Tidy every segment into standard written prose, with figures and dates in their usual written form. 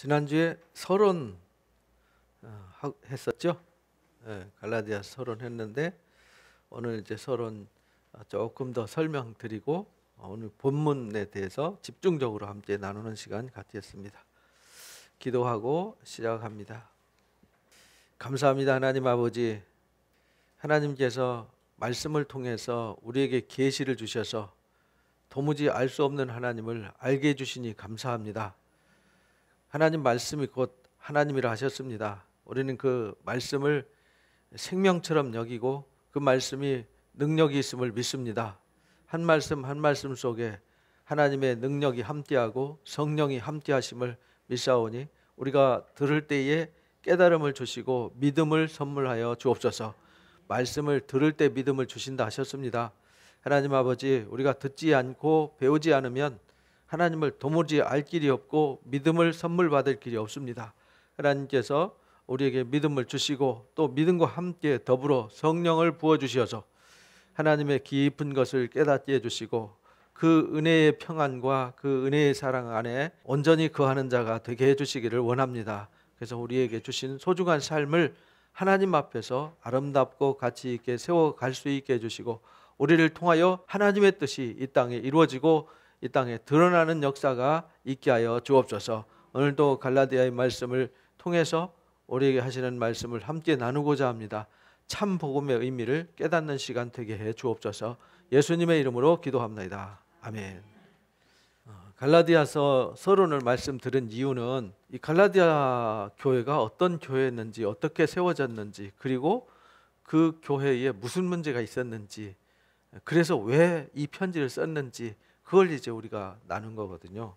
지난주에 서론 했었죠. 갈라디아 서론 했는데 오늘 이제 서론 조금 더 설명드리고 오늘 본문에 대해서 집중적으로 함께 나누는 시간 갖겠습니다. 기도하고 시작합니다. 감사합니다. 하나님 아버지, 하나님께서 말씀을 통해서 우리에게 계시를 주셔서 도무지 알 수 없는 하나님을 알게 해주시니 감사합니다. 하나님 말씀이 곧 하나님이라 하셨습니다. 우리는 그 말씀을 생명처럼 여기고 그 말씀이 능력이 있음을 믿습니다. 한 말씀 한 말씀 속에 하나님의 능력이 함께하고 성령이 함께하심을 믿사오니 우리가 들을 때에 깨달음을 주시고 믿음을 선물하여 주옵소서. 말씀을 들을 때 믿음을 주신다 하셨습니다. 하나님 아버지, 우리가 듣지 않고 배우지 않으면 하나님을 도무지 알 길이 없고 믿음을 선물 받을 길이 없습니다. 하나님께서 우리에게 믿음을 주시고 또 믿음과 함께 더불어 성령을 부어주셔서 하나님의 깊은 것을 깨닫게 해주시고 그 은혜의 평안과 그 은혜의 사랑 안에 온전히 거하는 자가 되게 해주시기를 원합니다. 그래서 우리에게 주신 소중한 삶을 하나님 앞에서 아름답고 가치 있게 세워갈 수 있게 해주시고 우리를 통하여 하나님의 뜻이 이 땅에 이루어지고 이 땅에 드러나는 역사가 있게 하여 주옵소서. 오늘도 갈라디아의 말씀을 통해서 우리에게 하시는 말씀을 함께 나누고자 합니다. 참 복음의 의미를 깨닫는 시간 되게 해 주옵소서. 예수님의 이름으로 기도합니다. 아멘. 갈라디아서 서론을 말씀드린 이유는 이 갈라디아 교회가 어떤 교회였는지, 어떻게 세워졌는지, 그리고 그 교회에 무슨 문제가 있었는지, 그래서 왜 이 편지를 썼는지 그걸 이제 우리가 나눈 거거든요.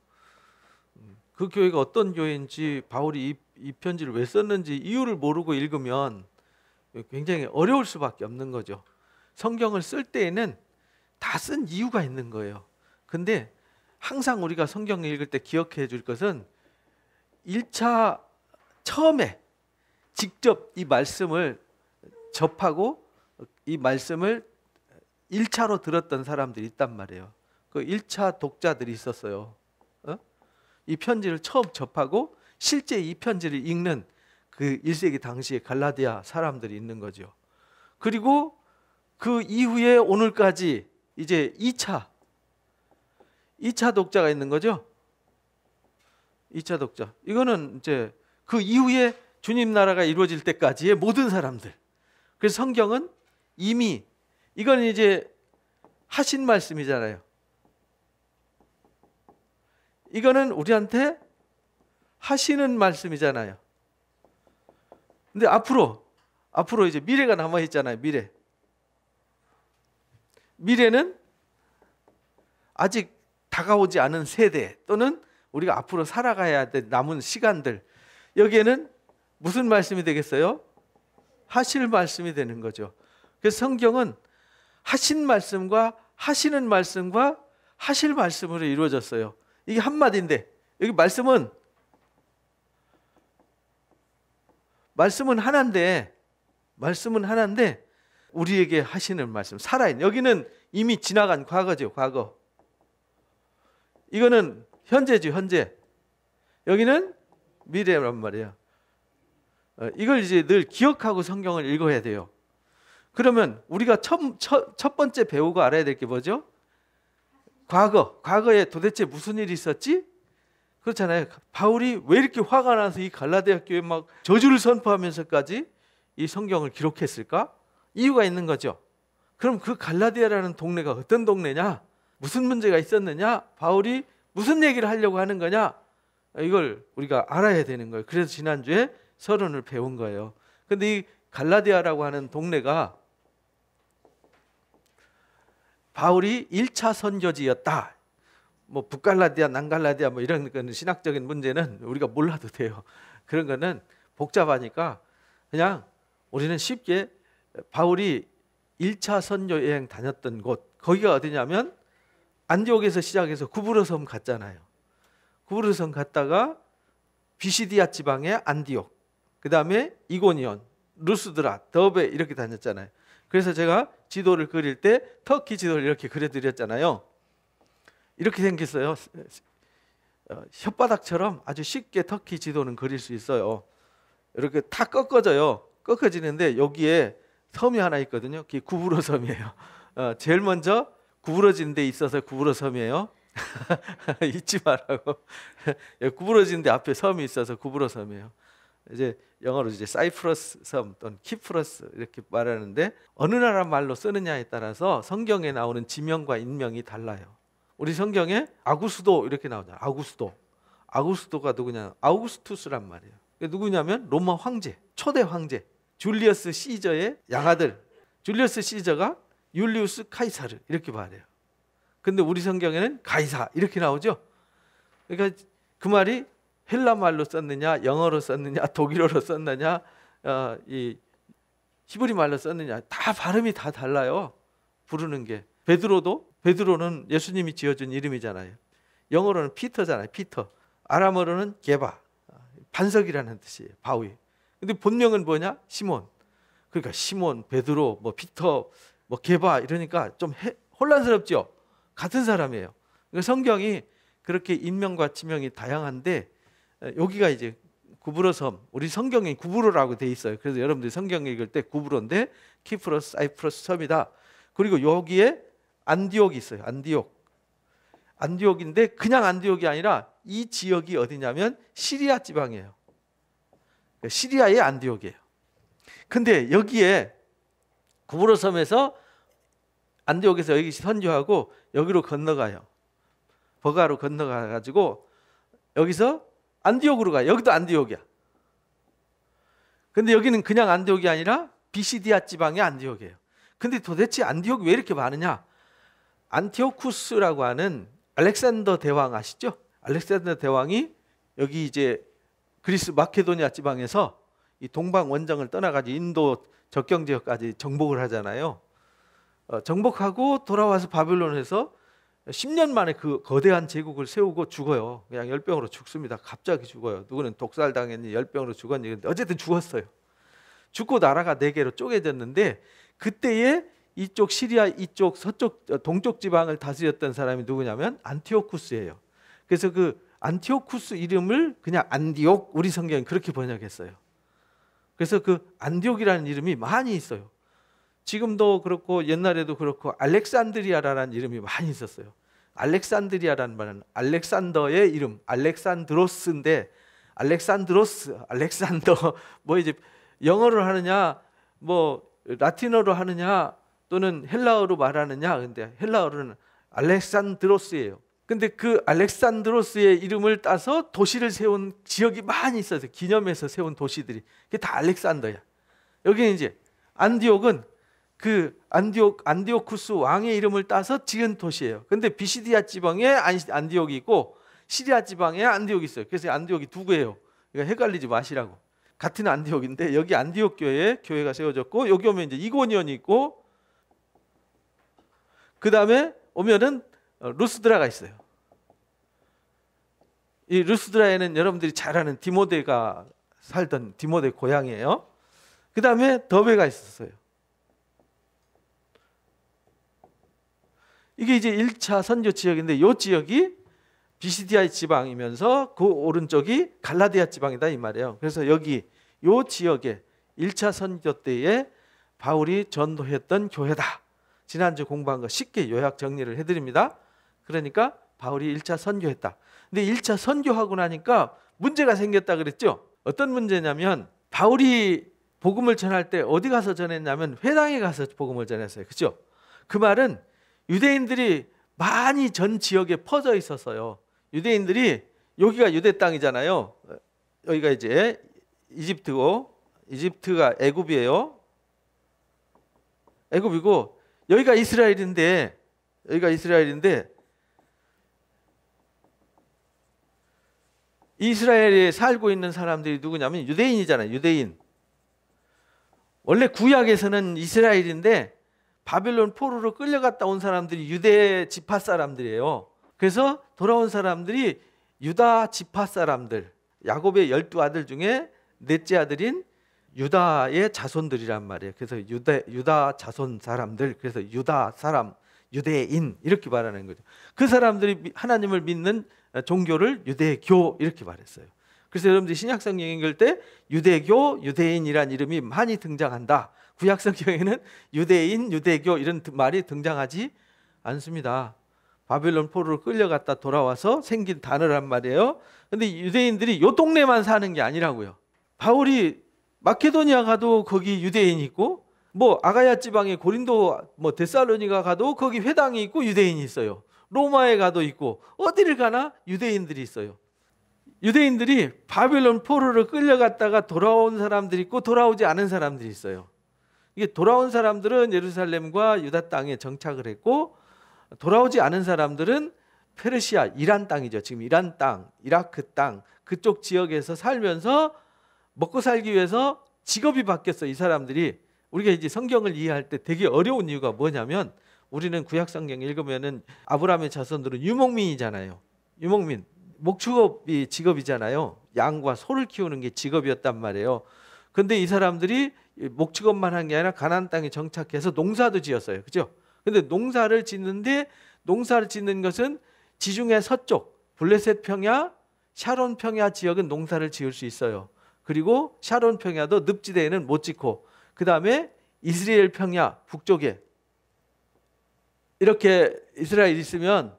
그 교회가 어떤 교회인지, 바울이 이 편지를 왜 썼는지 이유를 모르고 읽으면 굉장히 어려울 수밖에 없는 거죠. 성경을 쓸 때에는 다 쓴 이유가 있는 거예요. 근데 항상 우리가 성경을 읽을 때 기억해 줄 것은 1차 처음에 직접 이 말씀을 접하고 이 말씀을 1차로 들었던 사람들이 있단 말이에요. 그 1차 독자들이 있었어요. 이 편지를 처음 접하고 실제 이 편지를 읽는 그 1세기 당시의 갈라디아 사람들이 있는 거죠. 그리고 그 이후에 오늘까지 이제 2차 독자가 있는 거죠. 2차 독자. 이거는 이제 그 이후에 주님 나라가 이루어질 때까지의 모든 사람들. 그래서 성경은 이미 이건 이제 하신 말씀이잖아요. 이거는 우리한테 하시는 말씀이잖아요. 근데 앞으로 이제 미래가 남아 있잖아요. 미래는 아직 다가오지 않은 세대 또는 우리가 앞으로 살아가야 될 남은 시간들, 여기에는 무슨 말씀이 되겠어요? 하실 말씀이 되는 거죠. 그래서 성경은 하신 말씀과 하시는 말씀과 하실 말씀으로 이루어졌어요. 이게 한마디인데 여기 말씀은 하나인데 우리에게 하시는 말씀, 살아있는, 여기는 이미 지나간 과거죠. 과거. 이거는 현재죠. 현재. 여기는 미래란 말이에요. 이걸 이제 늘 기억하고 성경을 읽어야 돼요. 그러면 우리가 첫 번째 배우고 알아야 될 게 뭐죠? 과거에 도대체 무슨 일이 있었지? 그렇잖아요. 바울이 왜 이렇게 화가 나서 이 갈라디아 교회에 막 저주를 선포하면서까지 이 성경을 기록했을까? 이유가 있는 거죠. 그럼 그 갈라디아라는 동네가 어떤 동네냐? 무슨 문제가 있었느냐? 바울이 무슨 얘기를 하려고 하는 거냐? 이걸 우리가 알아야 되는 거예요. 그래서 지난주에 서론을 배운 거예요. 근데 이 갈라디아라고 하는 동네가 바울이 1차 선교지였다. 뭐 북갈라디아, 남갈라디아 뭐 이런 건 신학적인 문제는 우리가 몰라도 돼요. 그런 거는 복잡하니까 그냥 우리는 쉽게 바울이 1차 선교 여행 다녔던 곳, 거기가 어디냐면 안디옥에서 시작해서 구브로섬 갔잖아요. 구브로섬 갔다가 비시디아 지방의 안디옥, 그 다음에 이고니온, 루스드라, 더베 이렇게 다녔잖아요. 그래서 제가 지도를 그릴 때 터키 지도를 이렇게 그려드렸잖아요. 이렇게 생겼어요. 혓바닥처럼 아주 쉽게 터키 지도는 그릴 수 있어요. 이렇게 다 꺾어져요. 꺾어지는데 여기에 섬이 하나 있거든요. 그게 구부러 섬이에요. 제일 먼저 구부러진 데 있어서 구부러 섬이에요. 잊지 말라고. 구부러진 데 앞에 섬이 있어서 구부러 섬이에요. 이제 영어로 이제 사이프러스 섬 또는 키프러스 이렇게 말하는데 어느 나라 말로 쓰느냐에 따라서 성경에 나오는 지명과 인명이 달라요. 우리 성경에 아구스도 이렇게 나오잖아요. 아구스도가 누구냐? 아우구스투스란 말이에요. 누구냐면 로마 황제, 초대 황제 줄리어스 시저의 양아들. 줄리어스 시저가 율리우스 카이사르 이렇게 말해요. 근데 우리 성경에는 가이사 이렇게 나오죠. 그러니까 그 말이 헬라 말로 썼느냐, 영어로 썼느냐, 독일어로 썼느냐, 이 히브리 말로 썼느냐, 다 발음이 다 달라요. 부르는 게. 베드로는 예수님이 지어준 이름이잖아요. 영어로는 피터잖아요. 피터. 아람어로는 게바, 반석이라는 뜻이에요. 바위. 근데 본명은 뭐냐? 시몬. 그러니까 시몬, 베드로, 뭐 피터, 뭐 게바 이러니까 좀 혼란스럽죠. 같은 사람이에요. 그러니까 성경이 그렇게 인명과 지명이 다양한데 여기가 이제 구브로 섬, 우리 성경에 구브로라고 돼 있어요. 그래서 여러분들이 성경 읽을 때 구브로인데 키프러스, 사이프러스 섬이다. 그리고 여기에 안디옥이 있어요. 안디옥인데 그냥 안디옥이 아니라 이 지역이 어디냐면 시리아 지방이에요. 시리아의 안디옥이에요. 근데 여기에 구브로 섬에서 안디옥에서 여기 선교하고 여기로 건너가요. 버가로 건너가 가지고 여기서 안디옥으로 가요. 여기도 안디옥이야. 근데 여기는 그냥 안디옥이 아니라 비시디아 지방의 안디옥이에요. 근데 도대체 안디옥이 왜 이렇게 많으냐? 안티오쿠스라고 하는 알렉산더 대왕 아시죠? 알렉산더 대왕이 여기 이제 그리스 마케도니아 지방에서 이 동방 원정을 떠나가지고 인도 접경 지역까지 정복을 하잖아요. 정복하고 돌아와서 바빌론에서 10년 만에 그 거대한 제국을 세우고 죽어요. 그냥 열병으로 죽습니다. 갑자기 죽어요. 누구는 독살당했니, 열병으로 죽었니. 어쨌든 죽었어요. 죽고 나라가 4개로 쪼개졌는데 그때에 이쪽 시리아, 이쪽 서쪽, 동쪽 지방을 다스렸던 사람이 누구냐면 안티오쿠스예요. 그래서 그 안티오쿠스 이름을 그냥 안디옥, 우리 성경이 그렇게 번역했어요. 그래서 그 안디옥이라는 이름이 많이 있어요. 지금도 그렇고 옛날에도 그렇고 알렉산드리아라는 이름이 많이 있었어요. 알렉산드리아라는 말은 알렉산더의 이름, 알렉산드로스인데 알렉산더 뭐 이제 영어로 하느냐, 뭐 라틴어로 하느냐, 또는 헬라어로 말하느냐. 근데 헬라어로는 알렉산드로스예요. 근데 그 알렉산드로스의 이름을 따서 도시를 세운 지역이 많이 있어요. 기념해서 세운 도시들이. 그게 다 알렉산더야. 여기는 이제 안디옥은 그 안디오쿠스 왕의 이름을 따서 지은 도시예요. 근데 비시디아 지방에 안디옥이 있고 시리아 지방에 안디옥이 있어요. 그래서 안디옥이 두 개예요. 그러니까 헷갈리지 마시라고. 같은 안디옥인데 여기 안디옥 교회에 교회가 세워졌고 여기 오면 이제 이고니온이 있고 그 다음에 오면은 루스드라가 있어요. 이 루스드라에는 여러분들이 잘 아는 디모데가 살던 디모데 고향이에요. 그 다음에 더베가 있었어요. 이게 이제 1차 선교 지역인데 이 지역이 비시디아 지방이면서 그 오른쪽이 갈라디아 지방이다 이 말이에요. 그래서 여기 이 지역에 1차 선교 때에 바울이 전도했던 교회다. 지난주 공부한 거 쉽게 요약 정리를 해드립니다. 그러니까 바울이 1차 선교했다. 근데 1차 선교하고 나니까 문제가 생겼다 그랬죠. 어떤 문제냐면 바울이 복음을 전할 때 어디 가서 전했냐면 회당에 가서 복음을 전했어요. 그렇죠? 그 말은 유대인들이 많이 전 지역에 퍼져 있었어요. 유대인들이 여기가 유대 땅이잖아요. 여기가 이제 이집트고 이집트가 애굽이에요. 애굽이고 여기가 이스라엘인데 이스라엘에 살고 있는 사람들이 누구냐면 유대인이잖아요. 유대인. 원래 구약에서는 이스라엘인데 바벨론 포로로 끌려갔다 온 사람들이 유대 지파 사람들이에요. 그래서 돌아온 사람들이 유다 지파 사람들, 야곱의 12아들 중에 넷째 아들인 유다의 자손들이란 말이에요. 그래서 유다 자손 사람들, 그래서 유다 사람, 유대인 이렇게 말하는 거죠. 그 사람들이 하나님을 믿는 종교를 유대교 이렇게 말했어요. 그래서 여러분들이 신약성경 읽을 때 유대교, 유대인이란 이름이 많이 등장한다. 구약성경에는 유대인, 유대교 이런 말이 등장하지 않습니다. 바벨론 포로로 끌려갔다 돌아와서 생긴 단어란 말이에요. 근데 유대인들이 요 동네만 사는 게 아니라고요. 바울이 마케도니아 가도 거기 유대인이 있고, 뭐 아가야 지방에 고린도, 뭐 데살로니가 가도 거기 회당이 있고 유대인이 있어요. 로마에 가도 있고, 어디를 가나 유대인들이 있어요. 유대인들이 바벨론 포로로 끌려갔다가 돌아온 사람들이 있고 돌아오지 않은 사람들이 있어요. 이게 돌아온 사람들은 예루살렘과 유다 땅에 정착을 했고, 돌아오지 않은 사람들은 페르시아, 이란 땅이죠. 지금 이란 땅, 이라크 땅 그쪽 지역에서 살면서 먹고 살기 위해서 직업이 바뀌었어. 이 사람들이. 우리가 이제 성경을 이해할 때 되게 어려운 이유가 뭐냐면, 우리는 구약 성경 읽으면은 아브라함의 자손들은 유목민이잖아요. 유목민, 목축업이 직업이잖아요. 양과 소를 키우는 게 직업이었단 말이에요. 근데 이 사람들이 목축업만 한 게 아니라 가나안 땅에 정착해서 농사도 지었어요. 그죠? 근데 농사를 짓는데, 농사를 짓는 것은 지중해 서쪽 블레셋 평야, 샤론 평야 지역은 농사를 지을 수 있어요. 그리고 샤론 평야도 늪지대에는 못 짓고, 그 다음에 이스라엘 평야 북쪽에 이렇게 이스라엘 있으면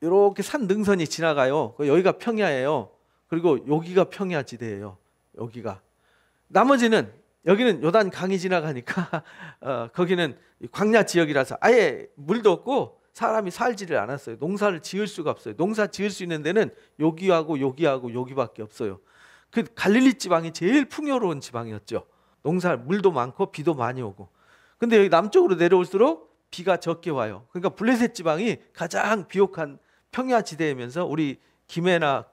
이렇게 산 능선이 지나가요. 여기가 평야예요. 그리고 여기가 평야지대예요. 여기가. 나머지는, 여기는 요단 강이 지나가니까 거기는 광야 지역이라서 아예 물도 없고 사람이 살지를 않았어요. 농사를 지을 수가 없어요. 농사 지을 수 있는 데는 여기하고 여기하고 여기밖에 없어요. 그 갈릴리 지방이 제일 풍요로운 지방이었죠. 농사, 물도 많고 비도 많이 오고. 근데 여기 남쪽으로 내려올수록 비가 적게 와요. 그러니까 블레셋 지방이 가장 비옥한 평야지대이면서 우리 김해나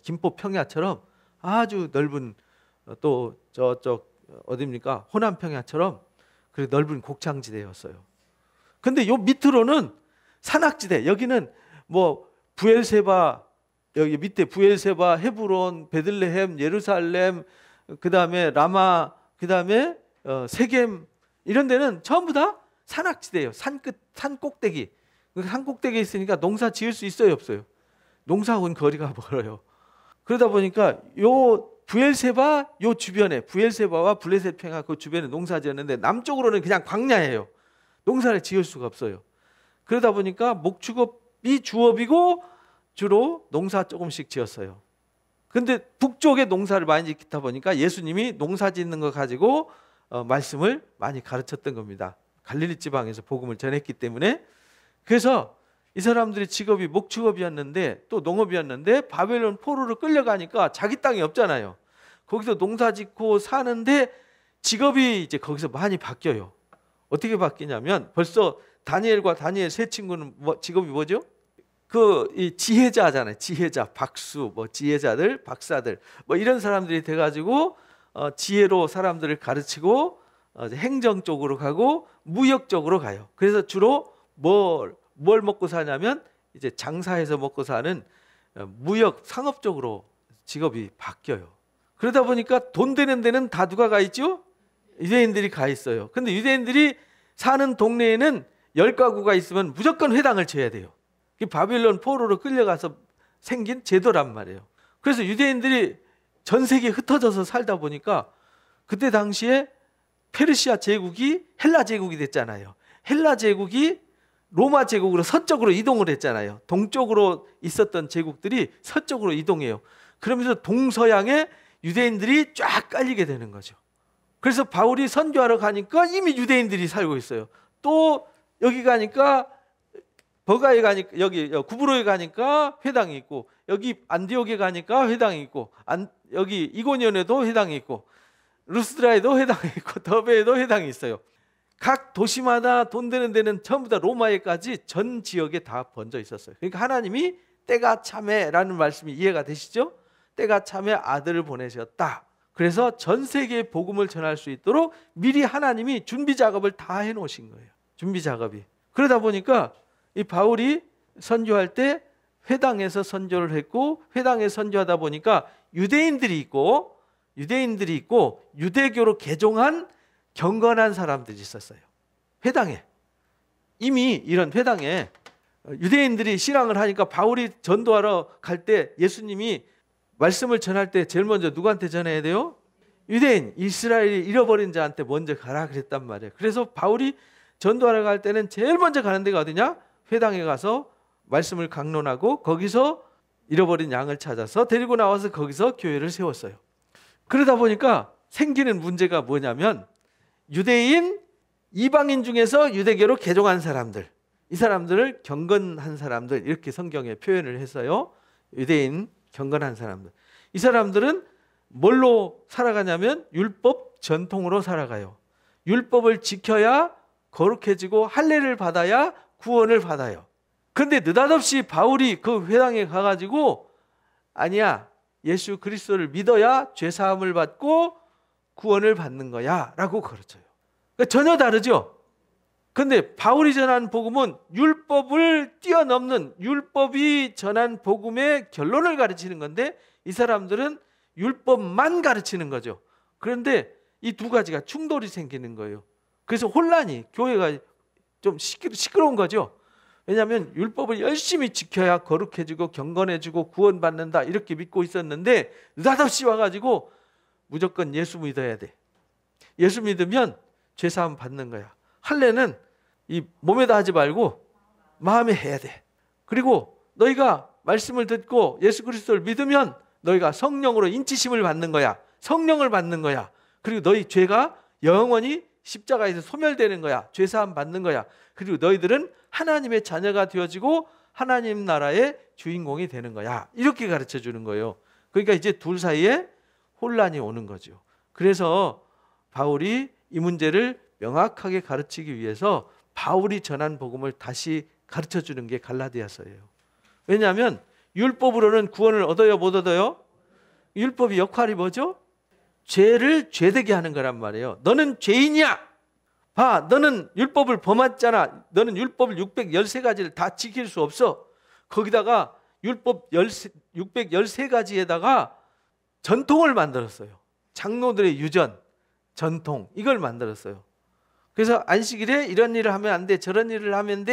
김포 평야처럼 아주 넓은, 또 저쪽 어디입니까? 호남 평야처럼 그 넓은 곡창지대였어요. 근데 요 밑으로는 산악지대, 여기는 뭐 부엘세바, 여기 밑에 부엘세바, 헤브론, 베들레헴, 예루살렘, 그 다음에 라마, 그 다음에 세겜, 이런 데는 전부 다 산악지대예요. 산 꼭대기. 산 꼭대기에 있으니까 농사 지을 수 있어요, 없어요? 농사하고는 거리가 멀어요. 그러다 보니까 요 부엘세바 요 주변에, 부엘세바와 블레셋 평야 그 주변에 농사 지었는데 남쪽으로는 그냥 광야예요. 농사를 지을 수가 없어요. 그러다 보니까 목축업이 주업이고 주로 농사 조금씩 지었어요. 근데 북쪽에 농사를 많이 짓다 보니까 예수님이 농사 짓는 거 가지고 말씀을 많이 가르쳤던 겁니다. 갈릴리 지방에서 복음을 전했기 때문에. 그래서 이 사람들의 직업이 목축업이었는데 또 농업이었는데 바벨론 포로로 끌려가니까 자기 땅이 없잖아요. 거기서 농사 짓고 사는데 직업이 이제 거기서 많이 바뀌어요. 어떻게 바뀌냐면, 벌써 다니엘과 다니엘 세 친구는 직업이 뭐죠? 이 지혜자잖아요. 지혜자, 박수, 뭐 지혜자들, 박사들, 뭐 이런 사람들이 돼가지고 지혜로 사람들을 가르치고 행정 쪽으로 가고 무역 쪽으로 가요. 그래서 주로 뭘 먹고 사냐면 이제 장사해서 먹고 사는 무역 상업 쪽으로 직업이 바뀌어요. 그러다 보니까 돈 되는 데는 다 누가 가 있죠? 유대인들이 가 있어요. 근데 유대인들이 사는 동네에는 10가구가 있으면 무조건 회당을 지어야 돼요. 그게 바빌론 포로로 끌려가서 생긴 제도란 말이에요. 그래서 유대인들이 전 세계에 흩어져서 살다 보니까 그때 당시에 페르시아 제국이 헬라 제국이 됐잖아요. 헬라 제국이 로마 제국으로 서쪽으로 이동을 했잖아요. 동쪽으로 있었던 제국들이 서쪽으로 이동해요. 그러면서 동서양에 유대인들이 쫙 깔리게 되는 거죠. 그래서 바울이 선교하러 가니까 이미 유대인들이 살고 있어요. 또 여기 가니까 버가에 가니까, 여기 구브로에 가니까 회당이 있고, 여기 안디옥에 가니까 회당이 있고, 여기 이고니온에도 회당이 있고, 루스드라에도 회당이 있고, 더베에도 회당이 있어요. 각 도시마다 돈 되는 데는 전부 다 로마에까지 전 지역에 다 번져 있었어요. 그러니까 하나님이 때가 참에라는 말씀이 이해가 되시죠? 때가 참에 아들을 보내셨다. 그래서 전 세계에 복음을 전할 수 있도록 미리 하나님이 준비 작업을 다 해놓으신 거예요. 준비 작업이. 그러다 보니까 이 바울이 선교할 때 회당에서 선교를 했고, 회당에서 선교하다 보니까 유대인들이 있고 유대교로 개종한 경건한 사람들이 있었어요. 회당에 이미 이런 회당에 유대인들이 신앙을 하니까 바울이 전도하러 갈 때 예수님이 말씀을 전할 때 제일 먼저 누구한테 전해야 돼요? 유대인, 이스라엘이 잃어버린 자한테 먼저 가라 그랬단 말이에요. 그래서 바울이 전도하러 갈 때는 제일 먼저 가는 데가 어디냐? 회당에 가서 말씀을 강론하고 거기서 잃어버린 양을 찾아서 데리고 나와서 거기서 교회를 세웠어요. 그러다 보니까 생기는 문제가 뭐냐면 유대인, 이방인 중에서 유대교로 개종한 사람들, 이 사람들을 경건한 사람들 이렇게 성경에 표현을 했어요. 유대인, 경건한 사람들. 이 사람들은 뭘로 살아가냐면 율법 전통으로 살아가요. 율법을 지켜야 거룩해지고 할례를 받아야 구원을 받아요. 그런데 느닷없이 바울이 그 회당에 가가지고 아니야, 예수 그리스도를 믿어야 죄사함을 받고 구원을 받는 거야 라고 가르쳐요. 그러니까 전혀 다르죠. 그런데 바울이 전한 복음은 율법을 뛰어넘는, 율법이 전한 복음의 결론을 가르치는 건데 이 사람들은 율법만 가르치는 거죠. 그런데 이 두 가지가 충돌이 생기는 거예요. 그래서 혼란이, 교회가 좀 시끄러운 거죠. 왜냐하면 율법을 열심히 지켜야 거룩해지고 경건해지고 구원받는다 이렇게 믿고 있었는데 느닷없이 와가지고 무조건 예수 믿어야 돼. 예수 믿으면 죄사함 받는 거야. 할례는 이 몸에다 하지 말고 마음에 해야 돼. 그리고 너희가 말씀을 듣고 예수 그리스도를 믿으면 너희가 성령으로 인치심을 받는 거야. 성령을 받는 거야. 그리고 너희 죄가 영원히 십자가에서 소멸되는 거야. 죄사함 받는 거야. 그리고 너희들은 하나님의 자녀가 되어지고 하나님 나라의 주인공이 되는 거야. 이렇게 가르쳐 주는 거예요. 그러니까 이제 둘 사이에 혼란이 오는 거죠. 그래서 바울이 이 문제를 명확하게 가르치기 위해서 바울이 전한 복음을 다시 가르쳐 주는 게 갈라디아서예요. 왜냐하면 율법으로는 구원을 얻어요, 못 얻어요? 율법의 역할이 뭐죠? 죄를 죄되게 하는 거란 말이에요. 너는 죄인이야. 봐, 너는 율법을 범했잖아. 너는 율법을 613가지를 다 지킬 수 없어. 거기다가 율법 613가지에다가 전통을 만들었어요. 장로들의 유전, 전통, 이걸 만들었어요. 그래서 안식일에 이런 일을 하면 안 돼, 저런 일을 하면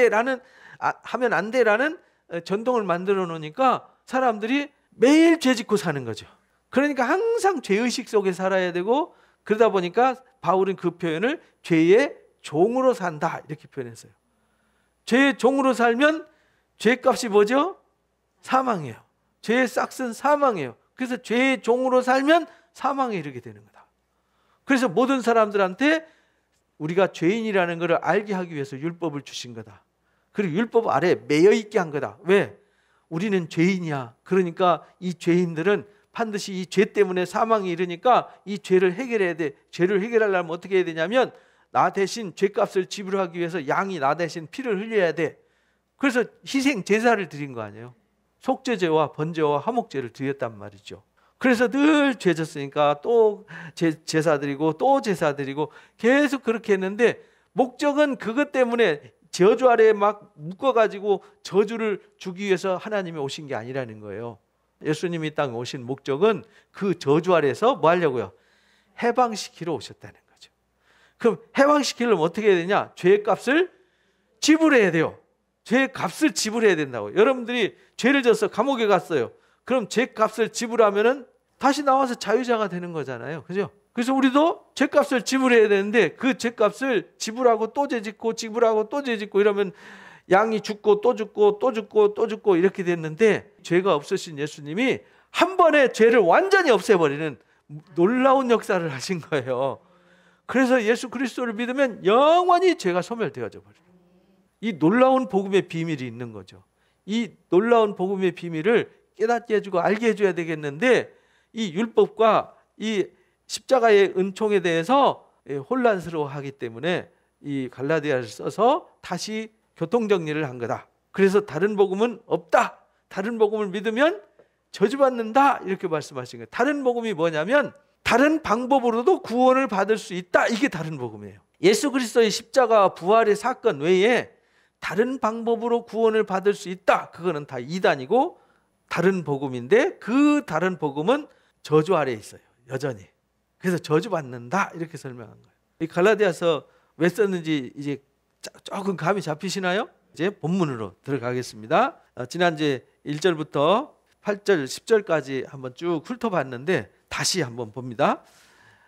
안 돼라는 전통을 만들어 놓으니까 사람들이 매일 죄 짓고 사는 거죠. 그러니까 항상 죄의식 속에 살아야 되고, 그러다 보니까 바울은 그 표현을 죄의 종으로 산다 이렇게 표현했어요. 죄의 종으로 살면 죄값이 뭐죠? 사망이에요. 죄의 싹은 사망이에요. 그래서 죄의 종으로 살면 사망에 이르게 되는 거다. 그래서 모든 사람들한테 우리가 죄인이라는 것을 알게 하기 위해서 율법을 주신 거다. 그리고 율법 아래 매여 있게 한 거다. 왜? 우리는 죄인이야. 그러니까 이 죄인들은 반드시 이 죄 때문에 사망이 이르니까 이 죄를 해결해야 돼. 죄를 해결하려면 어떻게 해야 되냐면 나 대신 죄값을 지불하기 위해서 양이 나 대신 피를 흘려야 돼. 그래서 희생 제사를 드린 거 아니에요. 속죄제와 번제와 화목제를 드렸단 말이죠. 그래서 늘 죄 졌으니까 또 제사 드리고 또 제사 드리고 계속 그렇게 했는데, 목적은 그것 때문에 저주 아래에 막 묶어가지고 저주를 주기 위해서 하나님이 오신 게 아니라는 거예요. 예수님이 이 땅에 오신 목적은 그 저주 아래에서 뭐 하려고요? 해방시키러 오셨다는 거죠. 그럼 해방시키려면 어떻게 해야 되냐? 죄값을 지불해야 돼요. 죄값을 지불해야 된다고. 여러분들이 죄를 져서 감옥에 갔어요. 그럼 죄값을 지불하면은 다시 나와서 자유자가 되는 거잖아요. 그죠? 그래서 우리도 죄값을 지불해야 되는데 그 죄값을 지불하고 또 죄짓고 지불하고 또 죄짓고 이러면 양이 죽고 또 죽고 또 죽고 또 죽고 이렇게 됐는데, 죄가 없으신 예수님이 한 번에 죄를 완전히 없애버리는 놀라운 역사를 하신 거예요. 그래서 예수 그리스도를 믿으면 영원히 죄가 소멸되어져 버려요. 이 놀라운 복음의 비밀이 있는 거죠. 이 놀라운 복음의 비밀을 깨닫게 해주고 알게 해줘야 되겠는데, 이 율법과 이 십자가의 은총에 대해서 혼란스러워하기 때문에 이 갈라디아를 써서 다시 교통정리를 한 거다. 그래서 다른 복음은 없다. 다른 복음을 믿으면 저주받는다. 이렇게 말씀하신 거예요. 다른 복음이 뭐냐면 다른 방법으로도 구원을 받을 수 있다. 이게 다른 복음이에요. 예수 그리스도의 십자가 부활의 사건 외에 다른 방법으로 구원을 받을 수 있다. 그거는 다 이단이고 다른 복음인데, 그 다른 복음은 저주 아래에 있어요. 여전히. 그래서 저주받는다. 이렇게 설명한 거예요. 이 갈라디아서 왜 썼는지 이제 조금 감이 잡히시나요? 이제 본문으로 들어가겠습니다. 지난주에 1절부터 8절, 10절까지 한번 쭉 훑어봤는데 다시 한번 봅니다.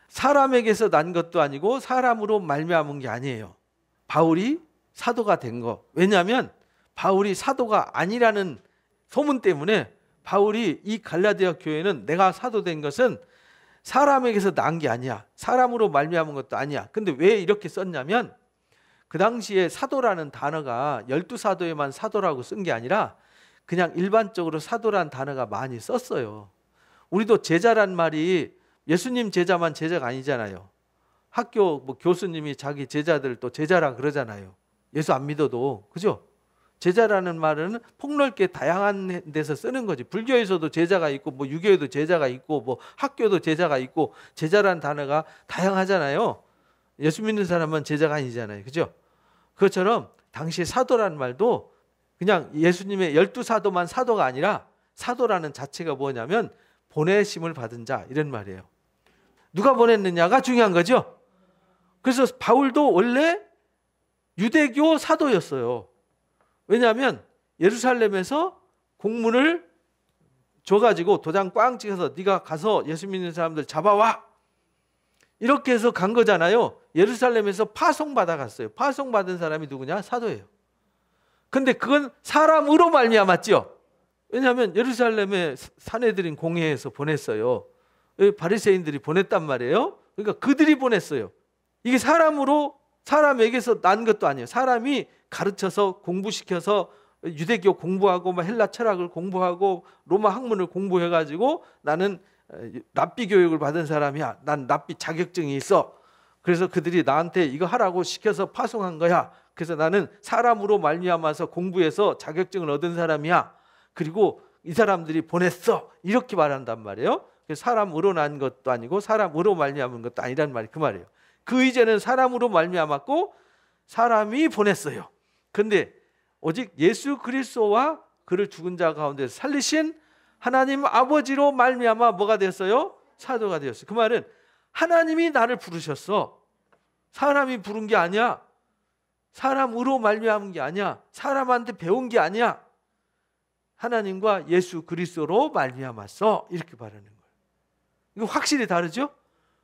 사람에게서 난 것도 아니고 사람으로 말미암은 게 아니에요. 바울이 사도가 된 거. 왜냐하면 바울이 사도가 아니라는 소문 때문에 바울이 이 갈라디아 교회는 내가 사도된 것은 사람에게서 난 게 아니야. 사람으로 말미암은 것도 아니야. 근데 왜 이렇게 썼냐면 그 당시에 사도라는 단어가 12사도에만 사도라고 쓴 게 아니라 그냥 일반적으로 사도라는 단어가 많이 썼어요. 우리도 제자란 말이 예수님 제자만 제자가 아니잖아요. 학교 교수님이 자기 제자들 또 제자라 그러잖아요. 예수 안 믿어도. 그죠? 제자라는 말은 폭넓게 다양한 데서 쓰는 거지. 불교에서도 제자가 있고 유교에도 제자가 있고 학교도 제자가 있고 제자라는 단어가 다양하잖아요. 예수 믿는 사람은 제자가 아니잖아요. 그죠? 그것처럼 당시에 사도라는 말도 그냥 예수님의 12사도만 사도가 아니라 사도라는 자체가 뭐냐면 보내심을 받은 자 이런 말이에요. 누가 보냈느냐가 중요한 거죠. 그래서 바울도 원래 유대교 사도였어요. 왜냐하면 예루살렘에서 공문을 줘가지고 도장 꽝 찍어서 네가 가서 예수 믿는 사람들 잡아와 이렇게 해서 간 거잖아요. 예루살렘에서 파송받아 갔어요. 파송받은 사람이 누구냐? 사도예요. 근데 그건 사람으로 말미암았죠. 왜냐하면 예루살렘에 사내들인 공회에서 보냈어요. 바리새인들이 보냈단 말이에요. 그러니까 그들이 보냈어요. 이게 사람에게서 난 것도 아니에요. 사람이 가르쳐서 공부시켜서 유대교 공부하고 헬라 철학을 공부하고 로마 학문을 공부해가지고 나는 랍비 교육을 받은 사람이야. 난 랍비 자격증이 있어. 그래서 그들이 나한테 이거 하라고 시켜서 파송한 거야. 그래서 나는 사람으로 말미암아서 공부해서 자격증을 얻은 사람이야. 그리고 이 사람들이 보냈어. 이렇게 말한단 말이에요. 사람으로 난 것도 아니고 사람으로 말미암은 것도 아니란 말이 그 말이에요. 그 이전에는 사람으로 말미암았고 사람이 보냈어요. 근데 오직 예수 그리스도와 그를 죽은 자 가운데 살리신 하나님 아버지로 말미암아 뭐가 됐어요? 사도가 되었어요. 그 말은 하나님이 나를 부르셨어. 사람이 부른 게 아니야. 사람으로 말미암은 게 아니야. 사람한테 배운 게 아니야. 하나님과 예수 그리스도로 말미암았어. 이렇게 말하는 거예요. 이거 확실히 다르죠?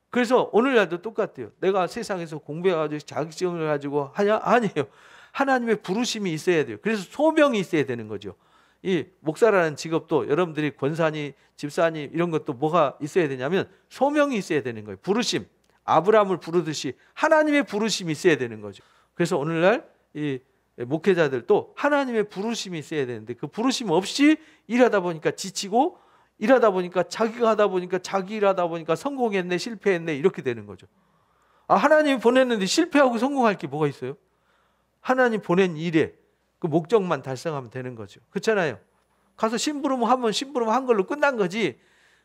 그래서 오늘날도 똑같아요. 내가 세상에서 공부해가지고 자격증을 가지고 하냐? 아니에요. 하나님의 부르심이 있어야 돼요. 그래서 소명이 있어야 되는 거죠. 이 목사라는 직업도 여러분들이 권사니 집사니 이런 것도 뭐가 있어야 되냐면 소명이 있어야 되는 거예요. 부르심. 아브라함을 부르듯이 하나님의 부르심이 있어야 되는 거죠. 그래서 오늘날 이 목회자들도 하나님의 부르심이 있어야 되는데 그 부르심 없이 일하다 보니까 지치고 일하다 보니까 자기가 하다 보니까 자기 일하다 보니까 성공했네 실패했네 이렇게 되는 거죠. 하나님이 보냈는데 실패하고 성공할 게 뭐가 있어요? 하나님 보낸 일에 그 목적만 달성하면 되는 거죠. 그렇잖아요. 가서 심부름 하면 심부름 한 걸로 끝난 거지.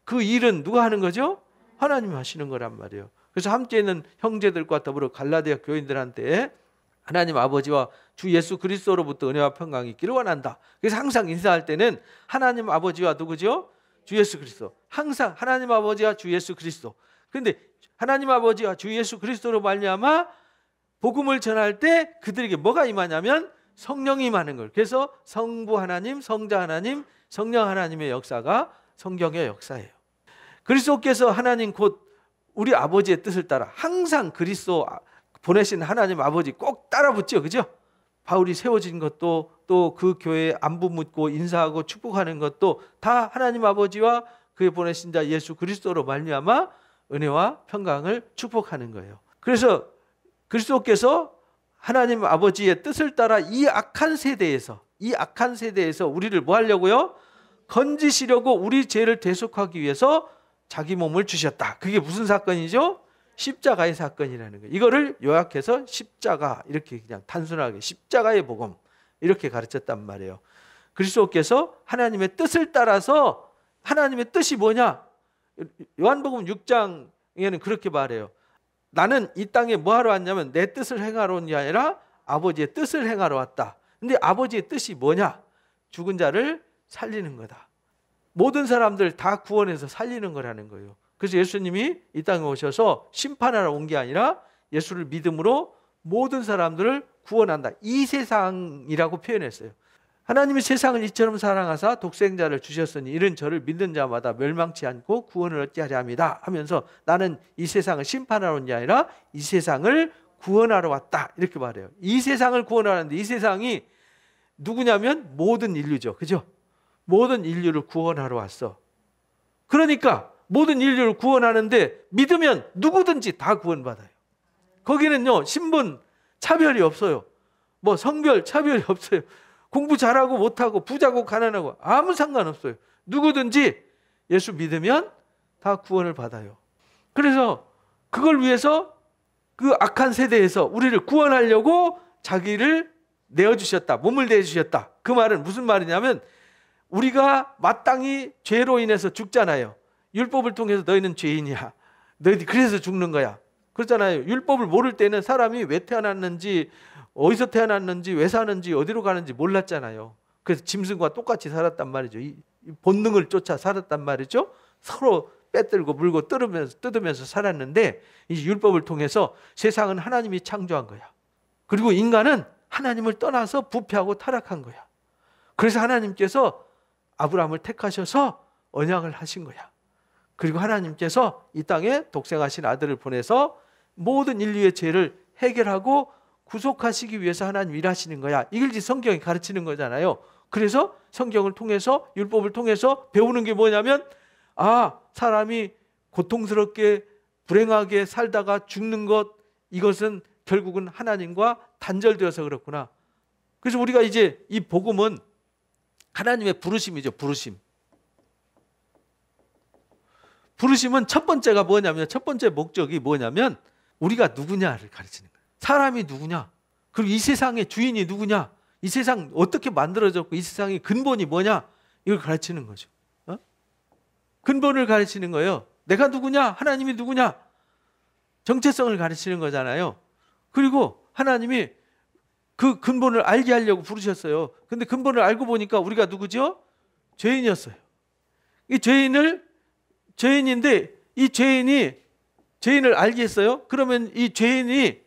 그 일은 누가 하는 거죠? 하나님이 하시는 거란 말이에요. 그래서 함께 있는 형제들과 더불어 갈라디아 교인들한테 하나님 아버지와 주 예수 그리스도로부터 은혜와 평강이 있기를 원한다. 그래서 항상 인사할 때는 하나님 아버지와 누구죠? 주 예수 그리스도. 항상 하나님 아버지와 주 예수 그리스도. 그런데 하나님 아버지와 주 예수 그리스도로 말미암아 복음을 전할 때 그들에게 뭐가 임하냐면 성령이 임하는 걸. 그래서 성부 하나님, 성자 하나님, 성령 하나님의 역사가 성경의 역사예요. 그리스도께서 하나님 곧 우리 아버지의 뜻을 따라 항상 그리스도 보내신 하나님 아버지 꼭 따라 붙죠. 그죠? 바울이 세워진 것도 또 그 교회에 안부 묻고 인사하고 축복하는 것도 다 하나님 아버지와 그의 보내신 자 예수 그리스도로 말미암아 은혜와 평강을 축복하는 거예요. 그래서 그리스도께서 하나님 아버지의 뜻을 따라 이 악한 세대에서 우리를 뭐 하려고요? 건지시려고 우리 죄를 대속하기 위해서 자기 몸을 주셨다. 그게 무슨 사건이죠? 십자가의 사건이라는 거예요. 이거를 요약해서 십자가 이렇게 그냥 단순하게 십자가의 복음 이렇게 가르쳤단 말이에요. 그리스도께서 하나님의 뜻을 따라서 하나님의 뜻이 뭐냐? 요한복음 6장에는 그렇게 말해요. 나는 이 땅에 뭐 하러 왔냐면 내 뜻을 행하러 온 게 아니라 아버지의 뜻을 행하러 왔다. 근데 아버지의 뜻이 뭐냐? 죽은 자를 살리는 거다. 모든 사람들 다 구원해서 살리는 거라는 거예요. 그래서 예수님이 이 땅에 오셔서 심판하러 온 게 아니라 예수를 믿음으로 모든 사람들을 구원한다. 이 세상이라고 표현했어요. 하나님이 세상을 이처럼 사랑하사 독생자를 주셨으니 이는 저를 믿는 자마다 멸망치 않고 구원을 얻게 하려 합니다 하면서 나는 이 세상을 심판하러 온 게 아니라 이 세상을 구원하러 왔다 이렇게 말해요. 이 세상을 구원하는데 이 세상이 누구냐면 모든 인류죠. 그죠? 모든 인류를 구원하러 왔어. 그러니까 모든 인류를 구원하는데 믿으면 누구든지 다 구원받아요. 거기는요 신분 차별이 없어요. 뭐 성별 차별이 없어요. 공부 잘하고 못하고 부자고 가난하고 아무 상관없어요. 누구든지 예수 믿으면 다 구원을 받아요. 그래서 그걸 위해서 그 악한 세대에서 우리를 구원하려고 자기를 내어주셨다. 몸을 내주셨다. 그 말은 무슨 말이냐면 우리가 마땅히 죄로 인해서 죽잖아요. 율법을 통해서 너희는 죄인이야. 너희들이 그래서 죽는 거야. 그렇잖아요. 율법을 모를 때는 사람이 왜 태어났는지 어디서 태어났는지 왜 사는지 어디로 가는지 몰랐잖아요. 그래서 짐승과 똑같이 살았단 말이죠. 이 본능을 쫓아 살았단 말이죠. 서로 빼들고 물고 뜯으면서 살았는데 이 율법을 통해서 세상은 하나님이 창조한 거야. 그리고 인간은 하나님을 떠나서 부패하고 타락한 거야. 그래서 하나님께서 아브라함을 택하셔서 언약을 하신 거야. 그리고 하나님께서 이 땅에 독생하신 아들을 보내서 모든 인류의 죄를 해결하고 구속하시기 위해서 하나님 일하시는 거야. 이걸 성경이 가르치는 거잖아요. 그래서 성경을 통해서 율법을 통해서 배우는 게 뭐냐면 사람이 고통스럽게 불행하게 살다가 죽는 것 이것은 결국은 하나님과 단절되어서 그렇구나. 그래서 우리가 이제 이 복음은 하나님의 부르심이죠. 부르심은 첫 번째가 뭐냐면 첫 번째 목적이 뭐냐면 우리가 누구냐를 가르치는 거예요. 사람이 누구냐? 그리고 이 세상의 주인이 누구냐? 이 세상 어떻게 만들어졌고 이 세상의 근본이 뭐냐? 이걸 가르치는 거죠. 근본을 가르치는 거예요. 내가 누구냐? 하나님이 누구냐? 정체성을 가르치는 거잖아요. 그리고 하나님이 그 근본을 알게 하려고 부르셨어요. 근데 근본을 알고 보니까 우리가 누구죠? 죄인이었어요. 이 죄인인데 이 죄인을 알겠어요? 그러면 이 죄인이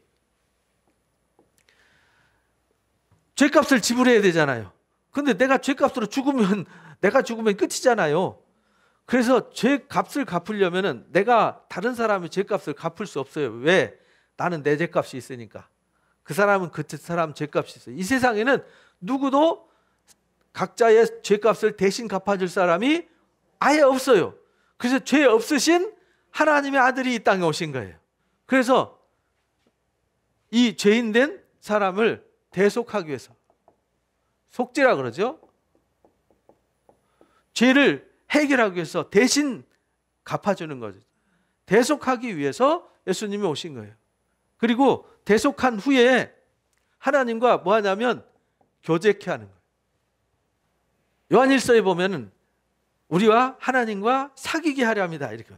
죄값을 지불해야 되잖아요. 근데 내가 죄값으로 내가 죽으면 끝이잖아요. 그래서 죄값을 갚으려면은 내가 다른 사람의 죄값을 갚을 수 없어요. 왜? 나는 내 죄값이 있으니까. 그 사람은 그 사람 죄값이 있어요. 이 세상에는 누구도 각자의 죄값을 대신 갚아줄 사람이 아예 없어요. 그래서 죄 없으신 하나님의 아들이 이 땅에 오신 거예요. 그래서 이 죄인된 사람을 대속하기 위해서 속죄라 그러죠. 죄를 해결하기 위해서 대신 갚아주는 거죠. 대속하기 위해서 예수님이 오신 거예요. 그리고 대속한 후에 하나님과 뭐 하냐면 교제케 하는 거예요. 요한일서에 보면은 우리와 하나님과 사귀게 하려 합니다. 이렇게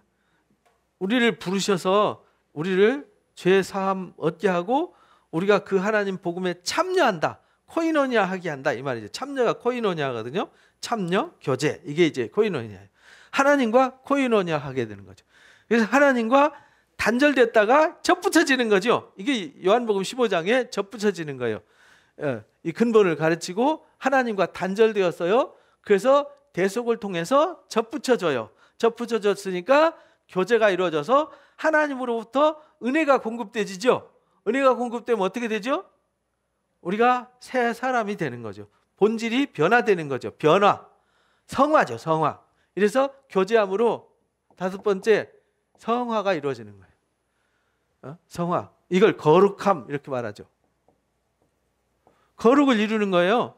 우리를 부르셔서 우리를 죄 사함 얻게 하고 우리가 그 하나님 복음에 참여한다. 코이노니아 하게 한다. 이 말이죠. 참여가 코이노니아거든요. 참여, 교제. 이게 이제 코이노니아예요. 하나님과 코이노니아 하게 되는 거죠. 그래서 하나님과 단절됐다가 접붙여지는 거죠. 이게 요한복음 15장에 접붙여지는 거예요. 이 근본을 가르치고 하나님과 단절되었어요. 그래서 대속을 통해서 접붙여져요. 접붙여졌으니까 교제가 이루어져서 하나님으로부터 은혜가 공급되지죠. 은혜가 공급되면 어떻게 되죠? 우리가 새 사람이 되는 거죠. 본질이 변화되는 거죠. 변화. 성화죠. 성화. 이래서 교제함으로 다섯 번째 성화가 이루어지는 거예요. 성화. 이걸 거룩함 이렇게 말하죠. 거룩을 이루는 거예요.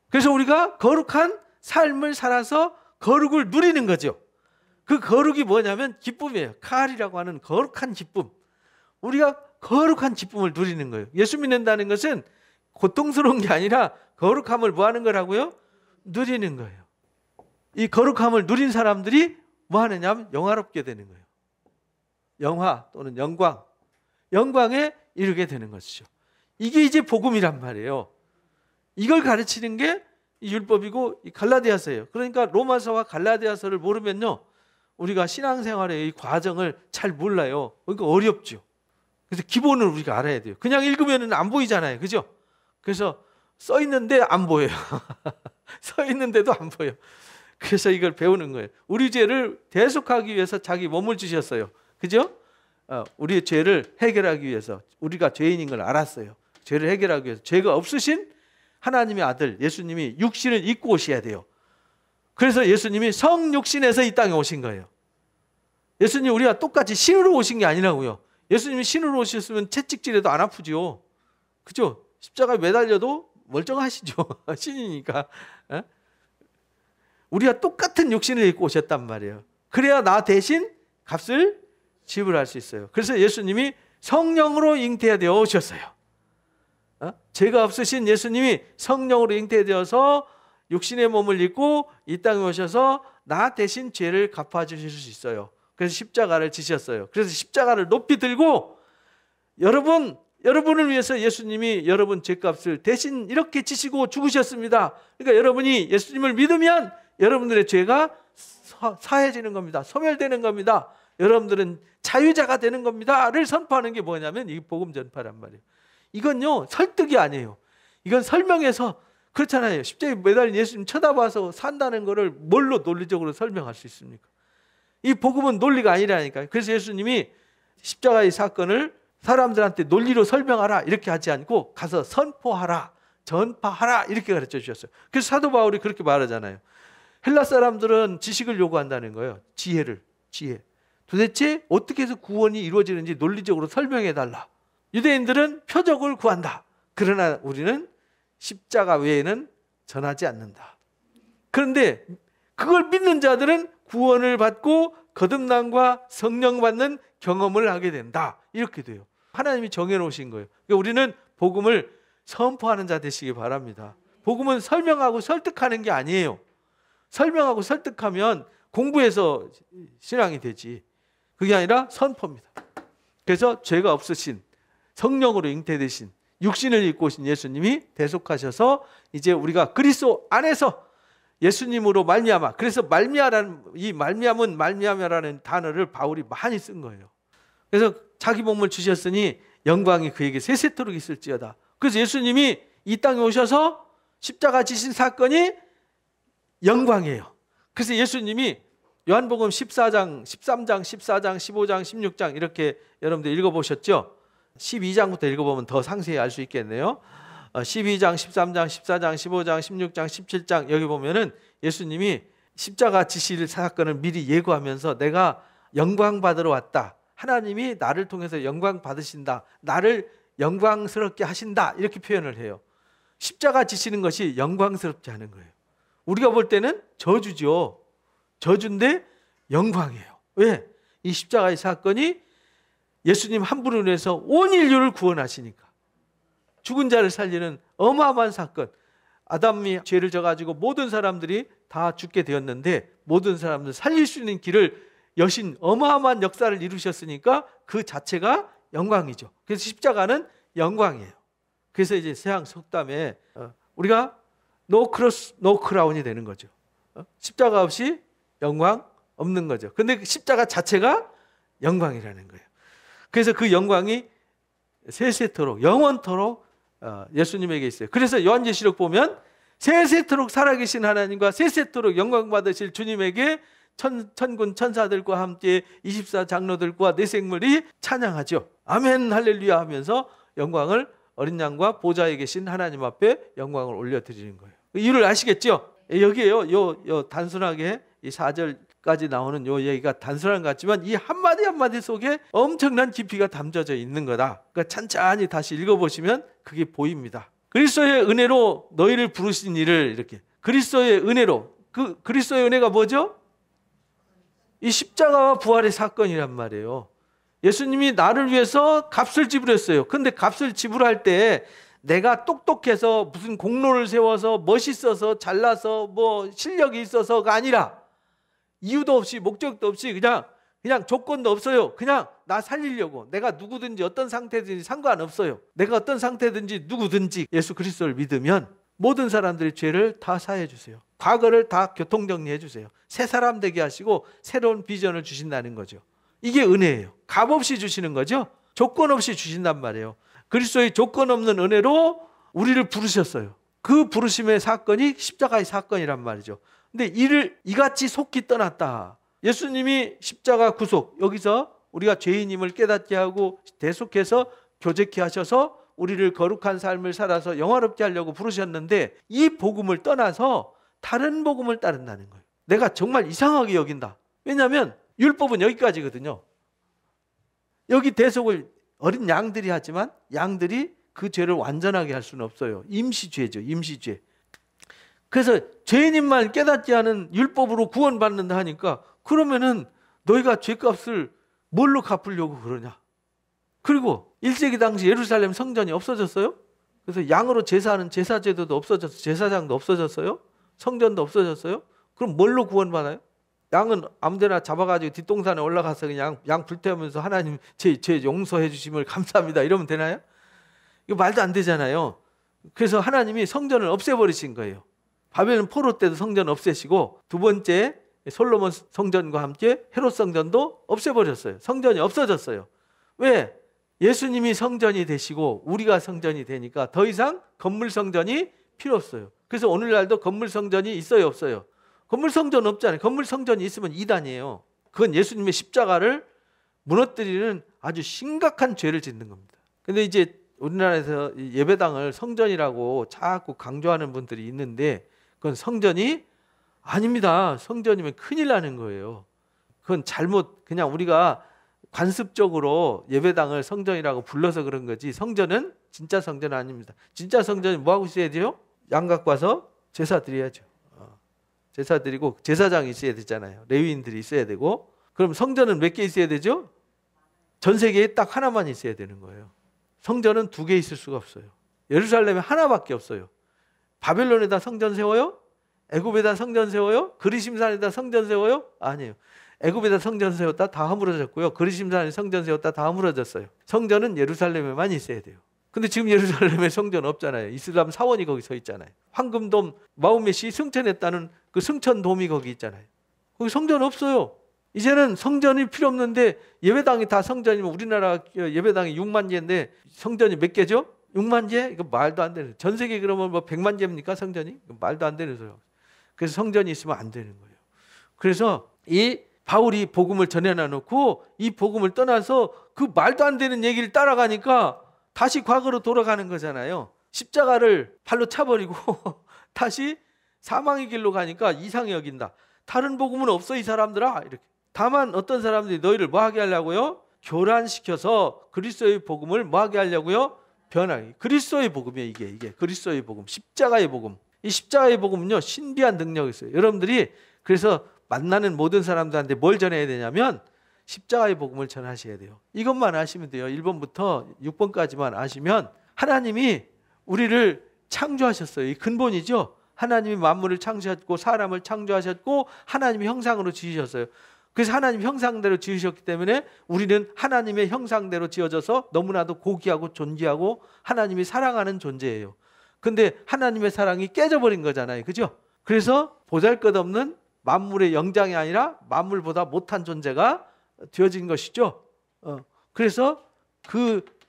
그래서 우리가 거룩한 삶을 살아서 거룩을 누리는 거죠. 그 거룩이 뭐냐면 기쁨이에요. 칼이라고 하는 거룩한 기쁨. 우리가 거룩한 기쁨을 누리는 거예요. 예수 믿는다는 것은 고통스러운 게 아니라 거룩함을 뭐 하는 거라고요? 누리는 거예요. 이 거룩함을 누린 사람들이 뭐 하느냐면 영화롭게 되는 거예요. 영화 또는 영광. 영광에 이르게 되는 것이죠. 이게 이제 복음이란 말이에요. 이걸 가르치는 게 율법이고 이 갈라디아서예요. 그러니까 로마서와 갈라디아서를 모르면요. 우리가 신앙생활의 이 과정을 잘 몰라요. 그러니까 어렵죠. 그래서 기본을 우리가 알아야 돼요. 그냥 읽으면 안 보이잖아요. 그죠? 그래서 써 있는데 안 보여요. 써 있는데도 안 보여. 그래서 이걸 배우는 거예요. 우리 죄를 대속하기 위해서 자기 몸을 주셨어요. 그죠? 우리의 죄를 해결하기 위해서, 우리가 죄인인 걸 알았어요. 죄를 해결하기 위해서 죄가 없으신 하나님의 아들 예수님이 육신을 입고 오셔야 돼요. 그래서 예수님이 성육신에서 이 땅에 오신 거예요. 예수님 우리가 똑같이 신으로 오신 게 아니라고요. 예수님이 신으로 오셨으면 채찍질해도 안 아프죠. 그죠? 십자가에 매달려도 멀쩡하시죠. 신이니까. 우리가 똑같은 육신을 입고 오셨단 말이에요. 그래야 나 대신 값을 지불할 수 있어요. 그래서 예수님이 성령으로 잉태되어 오셨어요. 죄가 없으신 예수님이 성령으로 잉태되어서 육신의 몸을 입고 이 땅에 오셔서 나 대신 죄를 갚아주실 수 있어요. 그래서 십자가를 지셨어요. 그래서 십자가를 높이 들고 여러분을 위해서 예수님이 여러분 죄값을 대신 이렇게 지시고 죽으셨습니다. 그러니까 여러분이 예수님을 믿으면 여러분들의 죄가 사해지는 겁니다. 소멸되는 겁니다. 여러분들은 자유자가 되는 겁니다를 선포하는 게 뭐냐면 이 복음 전파란 말이에요. 이건요 설득이 아니에요. 이건 설명해서, 그렇잖아요. 십자가에 매달린 예수님 쳐다봐서 산다는 거를 뭘로 논리적으로 설명할 수 있습니까? 이 복음은 논리가 아니라니까요. 그래서 예수님이 십자가의 사건을 사람들한테 논리로 설명하라 이렇게 하지 않고 가서 선포하라, 전파하라 이렇게 가르쳐 주셨어요. 그래서 사도 바울이 그렇게 말하잖아요. 헬라 사람들은 지식을 요구한다는 거예요. 지혜. 도대체 어떻게 해서 구원이 이루어지는지 논리적으로 설명해 달라. 유대인들은 표적을 구한다. 그러나 우리는 십자가 외에는 전하지 않는다. 그런데 그걸 믿는 자들은 구원을 받고 거듭남과 성령 받는 경험을 하게 된다. 이렇게 돼요. 하나님이 정해놓으신 거예요. 그러니까 우리는 복음을 선포하는 자 되시기 바랍니다. 복음은 설명하고 설득하는 게 아니에요. 설명하고 설득하면 공부해서 신앙이 되지. 그게 아니라 선포입니다. 그래서 죄가 없으신 성령으로 잉태되신 육신을 입고 오신 예수님이 대속하셔서 이제 우리가 그리스도 안에서 예수님으로 말미암아, 그래서 말미암이라는 단어를 바울이 많이 쓴 거예요. 그래서 자기 몸을 주셨으니 영광이 그에게 세세토록 있을지어다. 그래서 예수님이 이 땅에 오셔서 십자가 지신 사건이 영광이에요. 그래서 예수님이 요한복음 14장, 13장, 14장, 15장, 16장 이렇게 여러분들 읽어보셨죠? 12장부터 읽어보면 더 상세히 알 수 있겠네요. 12장, 13장, 14장, 15장, 16장, 17장 여기 보면은 예수님이 십자가 지실 사건을 미리 예고하면서 내가 영광 받으러 왔다. 하나님이 나를 통해서 영광 받으신다. 나를 영광스럽게 하신다. 이렇게 표현을 해요. 십자가 지시는 것이 영광스럽지 않은 거예요. 우리가 볼 때는 저주죠. 저주인데 영광이에요. 왜? 이 십자가의 사건이 예수님 한 분을 위해서 온 인류를 구원하시니까. 죽은 자를 살리는 어마어마한 사건. 아담이 죄를 져가지고 모든 사람들이 다 죽게 되었는데 모든 사람들 살릴 수 있는 길을 여신 어마어마한 역사를 이루셨으니까 그 자체가 영광이죠. 그래서 십자가는 영광이에요. 그래서 이제 서양 속담에 우리가 no cross, no crown이 되는 거죠. 십자가 없이 영광 없는 거죠. 근데 그 십자가 자체가 영광이라는 거예요. 그래서 그 영광이 세세토록 영원토록 예수님에게 있어요. 그래서 요한계시록 보면 세세토록 살아계신 하나님과 세세토록 영광 받으실 주님에게 천군 천사들과 함께 24장로들과 내 생물이 찬양하죠. 아멘 할렐루야 하면서 영광을 어린 양과 보좌에 계신 하나님 앞에 영광을 올려드리는 거예요. 이유를 아시겠죠? 여기에요. 요 단순하게 이 4절까지 나오는 요 얘기가 단순한 것 같지만 이 한마디 한마디 속에 엄청난 깊이가 담겨져 있는 거다. 그러니까 찬찬히 다시 읽어보시면 그게 보입니다. 그리스도의 은혜로 너희를 부르신 이를 이렇게 그리스도의 은혜로 그 그리스도의 은혜가 뭐죠? 이 십자가와 부활의 사건이란 말이에요. 예수님이 나를 위해서 값을 지불했어요. 근데 값을 지불할 때 내가 똑똑해서 무슨 공로를 세워서 멋있어서 잘나서 뭐 실력이 있어서가 아니라 이유도 없이 목적도 없이 그냥 조건도 없어요. 그냥 나 살리려고. 내가 누구든지 어떤 상태든지 상관없어요. 내가 어떤 상태든지 누구든지 예수 그리스도를 믿으면 모든 사람들의 죄를 다 사해 주세요. 과거를 다 교통정리해 주세요. 새 사람 되게 하시고 새로운 비전을 주신다는 거죠. 이게 은혜예요. 값없이 주시는 거죠. 조건 없이 주신단 말이에요. 그리스도의 조건 없는 은혜로 우리를 부르셨어요. 그 부르심의 사건이 십자가의 사건이란 말이죠. 근데 이를 이같이 속히 떠났다. 예수님이 십자가 구속, 여기서 우리가 죄인임을 깨닫게 하고 대속해서 교제케 하셔서 우리를 거룩한 삶을 살아서 영화롭게 하려고 부르셨는데, 이 복음을 떠나서 다른 복음을 따른다는 거예요. 내가 정말 이상하게 여긴다. 왜냐하면 율법은 여기까지거든요. 여기 대속을 어린 양들이 하지만 양들이 그 죄를 완전하게 할 수는 없어요. 임시죄죠. 임시죄. 그래서 죄인임만 깨닫게 하는 율법으로 구원받는다 하니까, 그러면은 너희가 죄값을 뭘로 갚으려고 그러냐. 그리고 1세기 당시 예루살렘 성전이 없어졌어요. 그래서 양으로 제사하는 제사제도도 없어졌어요. 제사장도 없어졌어요. 성전도 없어졌어요. 그럼 뭘로 구원받아요? 양은 아무데나 잡아가지고 뒷동산에 올라가서 그냥 양 불태우면서 하나님 제 용서해 주심을 감사합니다 이러면 되나요? 이거 말도 안 되잖아요. 그래서 하나님이 성전을 없애버리신 거예요. 바벨론 포로 때도 성전 없애시고, 두 번째 솔로몬 성전과 함께 헤롯 성전도 없애버렸어요. 성전이 없어졌어요. 왜? 예수님이 성전이 되시고 우리가 성전이 되니까 더 이상 건물 성전이 필요 없어요. 그래서 오늘날도 건물 성전이 있어요, 없어요? 건물 성전 없잖아요. 건물 성전이 있으면 이단이에요. 그건 예수님의 십자가를 무너뜨리는 아주 심각한 죄를 짓는 겁니다. 근데 이제 우리나라에서 예배당을 성전이라고 자꾸 강조하는 분들이 있는데, 그건 성전이 아닙니다. 성전이면 큰일 나는 거예요. 그건 잘못, 그냥 우리가 관습적으로 예배당을 성전이라고 불러서 그런 거지, 성전은 진짜 성전은 아닙니다. 진짜 성전은 뭐하고 있어야 돼요? 양 갖고 와서 제사 드려야죠. 제사 드리고 제사장이 있어야 되잖아요. 레위인들이 있어야 되고. 그럼 성전은 몇 개 있어야 되죠? 전 세계에 딱 하나만 있어야 되는 거예요. 성전은 두 개 있을 수가 없어요. 예루살렘에 하나밖에 없어요. 바벨론에다 성전 세워요? 애굽에다 성전 세워요? 그리심산에다 성전 세워요? 아니에요. 애굽에다 성전 세웠다 다 허물어졌고요. 그리심산에 성전 세웠다 다 허물어졌어요. 성전은 예루살렘에만 있어야 돼요. 근데 지금 예루살렘에 성전 없잖아요. 이슬람 사원이 거기 서 있잖아요. 황금돔 마호멧이 승천했다는 그 승천돔이 거기 있잖아요. 거기 성전 없어요. 이제는 성전이 필요 없는데, 예배당이 다 성전이면 우리나라 예배당이 6만 개인데 성전이 몇 개죠? 6만 개? 이거 말도 안 되는. 전 세계 그러면 뭐 100만 개입니까 성전이? 말도 안 되는 소리예요. 그래서 성전이 있으면 안 되는 거예요. 그래서 이 바울이 복음을 전해놔놓고 이 복음을 떠나서 그 말도 안 되는 얘기를 따라가니까 다시 과거로 돌아가는 거잖아요. 십자가를 발로 차버리고 다시 사망의 길로 가니까 이상히 여긴다. 다른 복음은 없어 이 사람들아. 이렇게. 다만 어떤 사람들이 너희를 뭐하게 하려고요? 교란시켜서 그리스도의 복음을 뭐하게 하려고요? 변하게. 그리스도의 복음이에요. 이게 그리스도의 복음, 십자가의 복음. 이 십자가의 복음은요, 신비한 능력이 있어요. 여러분들이 그래서 만나는 모든 사람들한테 뭘 전해야 되냐면 십자가의 복음을 전하셔야 돼요. 이것만 아시면 돼요. 1번부터 6번까지만 아시면, 하나님이 우리를 창조하셨어요. 이 근본이죠. 하나님이 만물을 창조하셨고 사람을 창조하셨고 하나님의 형상으로 지으셨어요. 그래서 하나님 형상대로 지으셨기 때문에 우리는 하나님의 형상대로 지어져서 너무나도 고귀하고 존귀하고 하나님이 사랑하는 존재예요. 근데 하나님의 사랑이 깨져버린 거잖아요. 그죠? 그래서 보잘것없는 만물의 영장이 아니라 만물보다 못한 존재가 되어진 것이죠. 그래서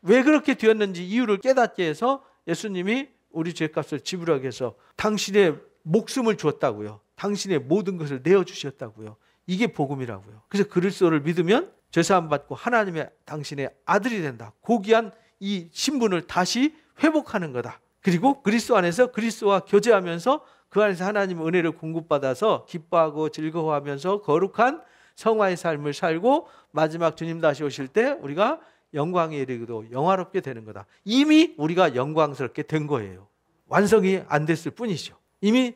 왜 그렇게 되었는지 이유를 깨닫게 해서 예수님이 우리 죄값을 지불하기 위해서 당신의 목숨을 주었다고요. 당신의 모든 것을 내어주셨다고요. 이게 복음이라고요. 그래서 그리스도를 믿으면 죄사함 받고 하나님의 당신의 아들이 된다. 고귀한 이 신분을 다시 회복하는 거다. 그리고 그리스도 안에서 그리스도와 교제하면서 그 안에서 하나님의 은혜를 공급받아서 기뻐하고 즐거워하면서 거룩한 성화의 삶을 살고 마지막 주님 다시 오실 때 우리가 영광에 이르기도 영화롭게 되는 거다. 이미 우리가 영광스럽게 된 거예요. 완성이 안 됐을 뿐이죠. 이미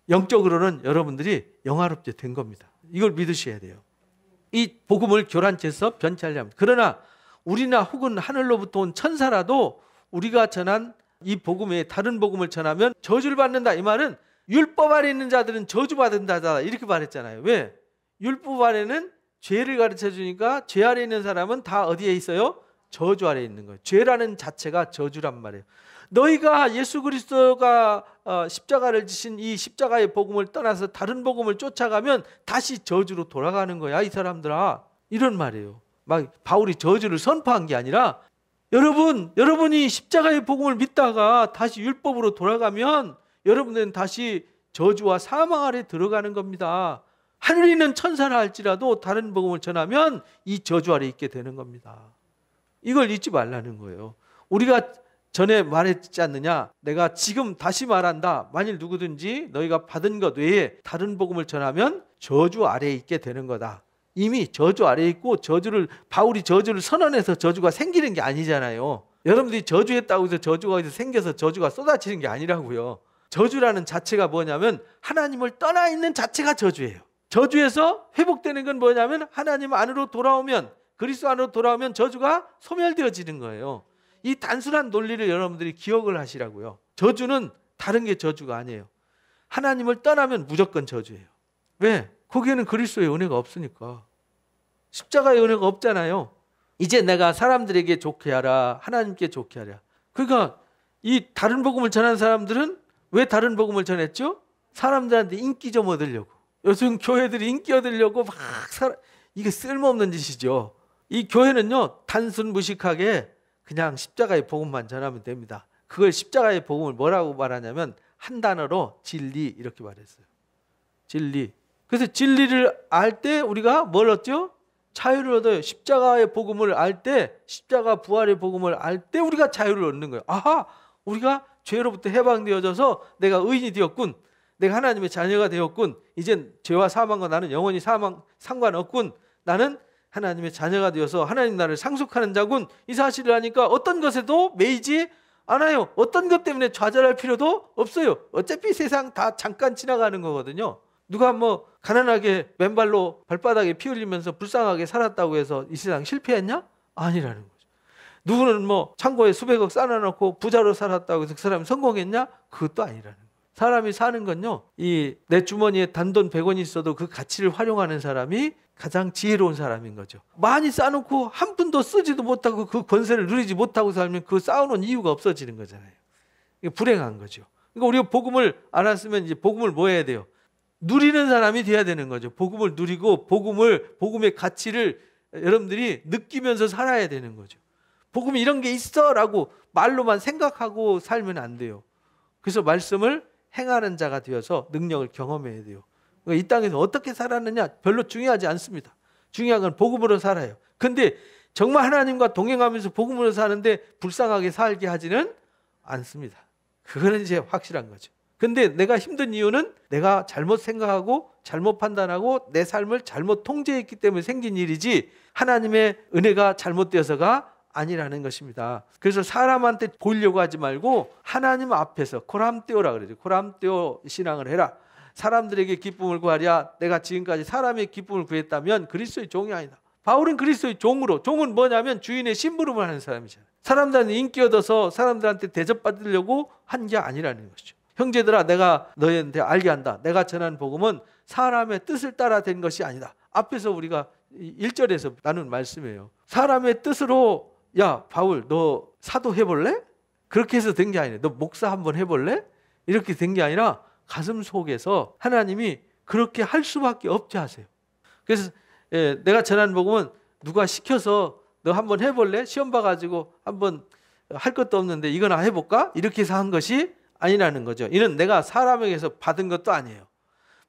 영적으로는 여러분들이 영화롭게 된 겁니다. 이걸 믿으셔야 돼요. 이 복음을 교란체에서 변치하려면. 그러나 우리나 혹은 하늘로부터 온 천사라도 우리가 전한 이 복음에 다른 복음을 전하면 저주를 받는다. 이 말은 율법 아래 있는 자들은 저주받는다 이렇게 말했잖아요. 왜? 율법 아래는 죄를 가르쳐 주니까 죄 아래 있는 사람은 다 어디에 있어요? 저주 아래 있는 거예요. 죄라는 자체가 저주란 말이에요. 너희가 예수 그리스도가 십자가를 지신 이 십자가의 복음을 떠나서 다른 복음을 쫓아가면 다시 저주로 돌아가는 거야 이 사람들아. 이런 말이에요. 막 바울이 저주를 선포한 게 아니라 여러분이 십자가의 복음을 믿다가 다시 율법으로 돌아가면 여러분들은 다시 저주와 사망 아래 들어가는 겁니다. 하늘에 있는 천사라 할지라도 다른 복음을 전하면 이 저주 아래 있게 되는 겁니다. 이걸 잊지 말라는 거예요. 우리가 전에 말했지 않느냐? 내가 지금 다시 말한다. 만일 누구든지 너희가 받은 것 외에 다른 복음을 전하면 저주 아래에 있게 되는 거다. 이미 저주 아래에 있고 바울이 저주를 선언해서 저주가 생기는 게 아니잖아요. 여러분들이 저주했다고 해서 저주가 생겨서 저주가 쏟아지는 게 아니라고요. 저주라는 자체가 뭐냐면 하나님을 떠나 있는 자체가 저주예요. 저주에서 회복되는 건 뭐냐면 하나님 안으로 돌아오면, 그리스도 안으로 돌아오면 저주가 소멸되어지는 거예요. 이 단순한 논리를 여러분들이 기억을 하시라고요. 저주는 다른 게 저주가 아니에요. 하나님을 떠나면 무조건 저주예요. 왜? 거기에는 그리스도의 은혜가 없으니까. 십자가의 은혜가 없잖아요. 이제 내가 사람들에게 좋게 하라, 하나님께 좋게 하라. 그러니까 이 다른 복음을 전하는 사람들은 왜 다른 복음을 전했죠? 사람들한테 인기 좀 얻으려고. 요즘 교회들이 인기 얻으려고 이게 쓸모없는 짓이죠. 이 교회는요, 단순 무식하게 그냥 십자가의 복음만 전하면 됩니다. 그걸 십자가의 복음을 뭐라고 말하냐면 한 단어로 진리 이렇게 말했어요. 진리. 그래서 진리를 알 때 우리가 뭘 얻죠? 자유를 얻어요. 십자가의 복음을 알 때, 십자가 부활의 복음을 알 때 우리가 자유를 얻는 거예요. 아하, 우리가 죄로부터 해방되어져서 내가 의인이 되었군. 내가 하나님의 자녀가 되었군. 이젠 죄와 사망과 나는 영원히 상관없군. 나는 하나님의 자녀가 되어서 하나님 나라를 상속하는 자군. 이 사실을 아니까 어떤 것에도 매이지 않아요. 어떤 것 때문에 좌절할 필요도 없어요. 어차피 세상 다 잠깐 지나가는 거거든요. 누가 뭐 가난하게 맨발로 발바닥에 피 흘리면서 불쌍하게 살았다고 해서 이 세상 실패했냐? 아니라는 거죠. 누구는 뭐 창고에 수백억 쌓아놓고 부자로 살았다고 해서 그 사람이 성공했냐? 그것도 아니라는 거예요. 사람이 사는 건요, 이 내 주머니에 단돈 100원이 있어도 그 가치를 활용하는 사람이 가장 지혜로운 사람인 거죠. 많이 쌓아놓고 한 푼도 쓰지도 못하고 그 권세를 누리지 못하고 살면 그 쌓아놓은 이유가 없어지는 거잖아요. 이게 불행한 거죠. 그러니까 우리가 복음을 알았으면 이제 복음을 뭐 해야 돼요? 누리는 사람이 돼야 되는 거죠. 복음을 누리고 복음의 가치를 여러분들이 느끼면서 살아야 되는 거죠. 복음이 이런 게 있어라고 말로만 생각하고 살면 안 돼요. 그래서 말씀을 행하는 자가 되어서 능력을 경험해야 돼요. 이 땅에서 어떻게 살았느냐 별로 중요하지 않습니다. 중요한 건 복음으로 살아요. 근데 정말 하나님과 동행하면서 복음으로 사는데 불쌍하게 살게 하지는 않습니다. 그거는 이제 확실한 거죠. 근데 내가 힘든 이유는 내가 잘못 생각하고 잘못 판단하고 내 삶을 잘못 통제했기 때문에 생긴 일이지 하나님의 은혜가 잘못되어서가 아니라는 것입니다. 그래서 사람한테 보이려고 하지 말고 하나님 앞에서 코람떼오라 그러죠. 코람떼오 신앙을 해라. 사람들에게 기쁨을 구하랴. 내가 지금까지 사람의 기쁨을 구했다면 그리스도의 종이 아니다. 바울은 그리스도의 종으로, 종은 뭐냐면 주인의 심부름을 하는 사람이잖아요. 사람들한테 인기 얻어서 사람들한테 대접받으려고 한 게 아니라는 것이죠. 형제들아, 내가 너희한테 알게 한다. 내가 전하는 복음은 사람의 뜻을 따라 된 것이 아니다. 앞에서 우리가 1절에서 나눈 말씀이에요. 사람의 뜻으로 야 바울 너 사도 해볼래? 그렇게 해서 된 게 아니라 너 목사 한번 해볼래? 이렇게 된 게 아니라 가슴 속에서 하나님이 그렇게 할 수밖에 없게 하세요. 그래서 내가 전하는 복음은 누가 시켜서 너 한번 해볼래? 시험 봐가지고 한번 할 것도 없는데 이거나 해볼까? 이렇게 해서 한 것이 아니라는 거죠. 이는 내가 사람에게서 받은 것도 아니에요.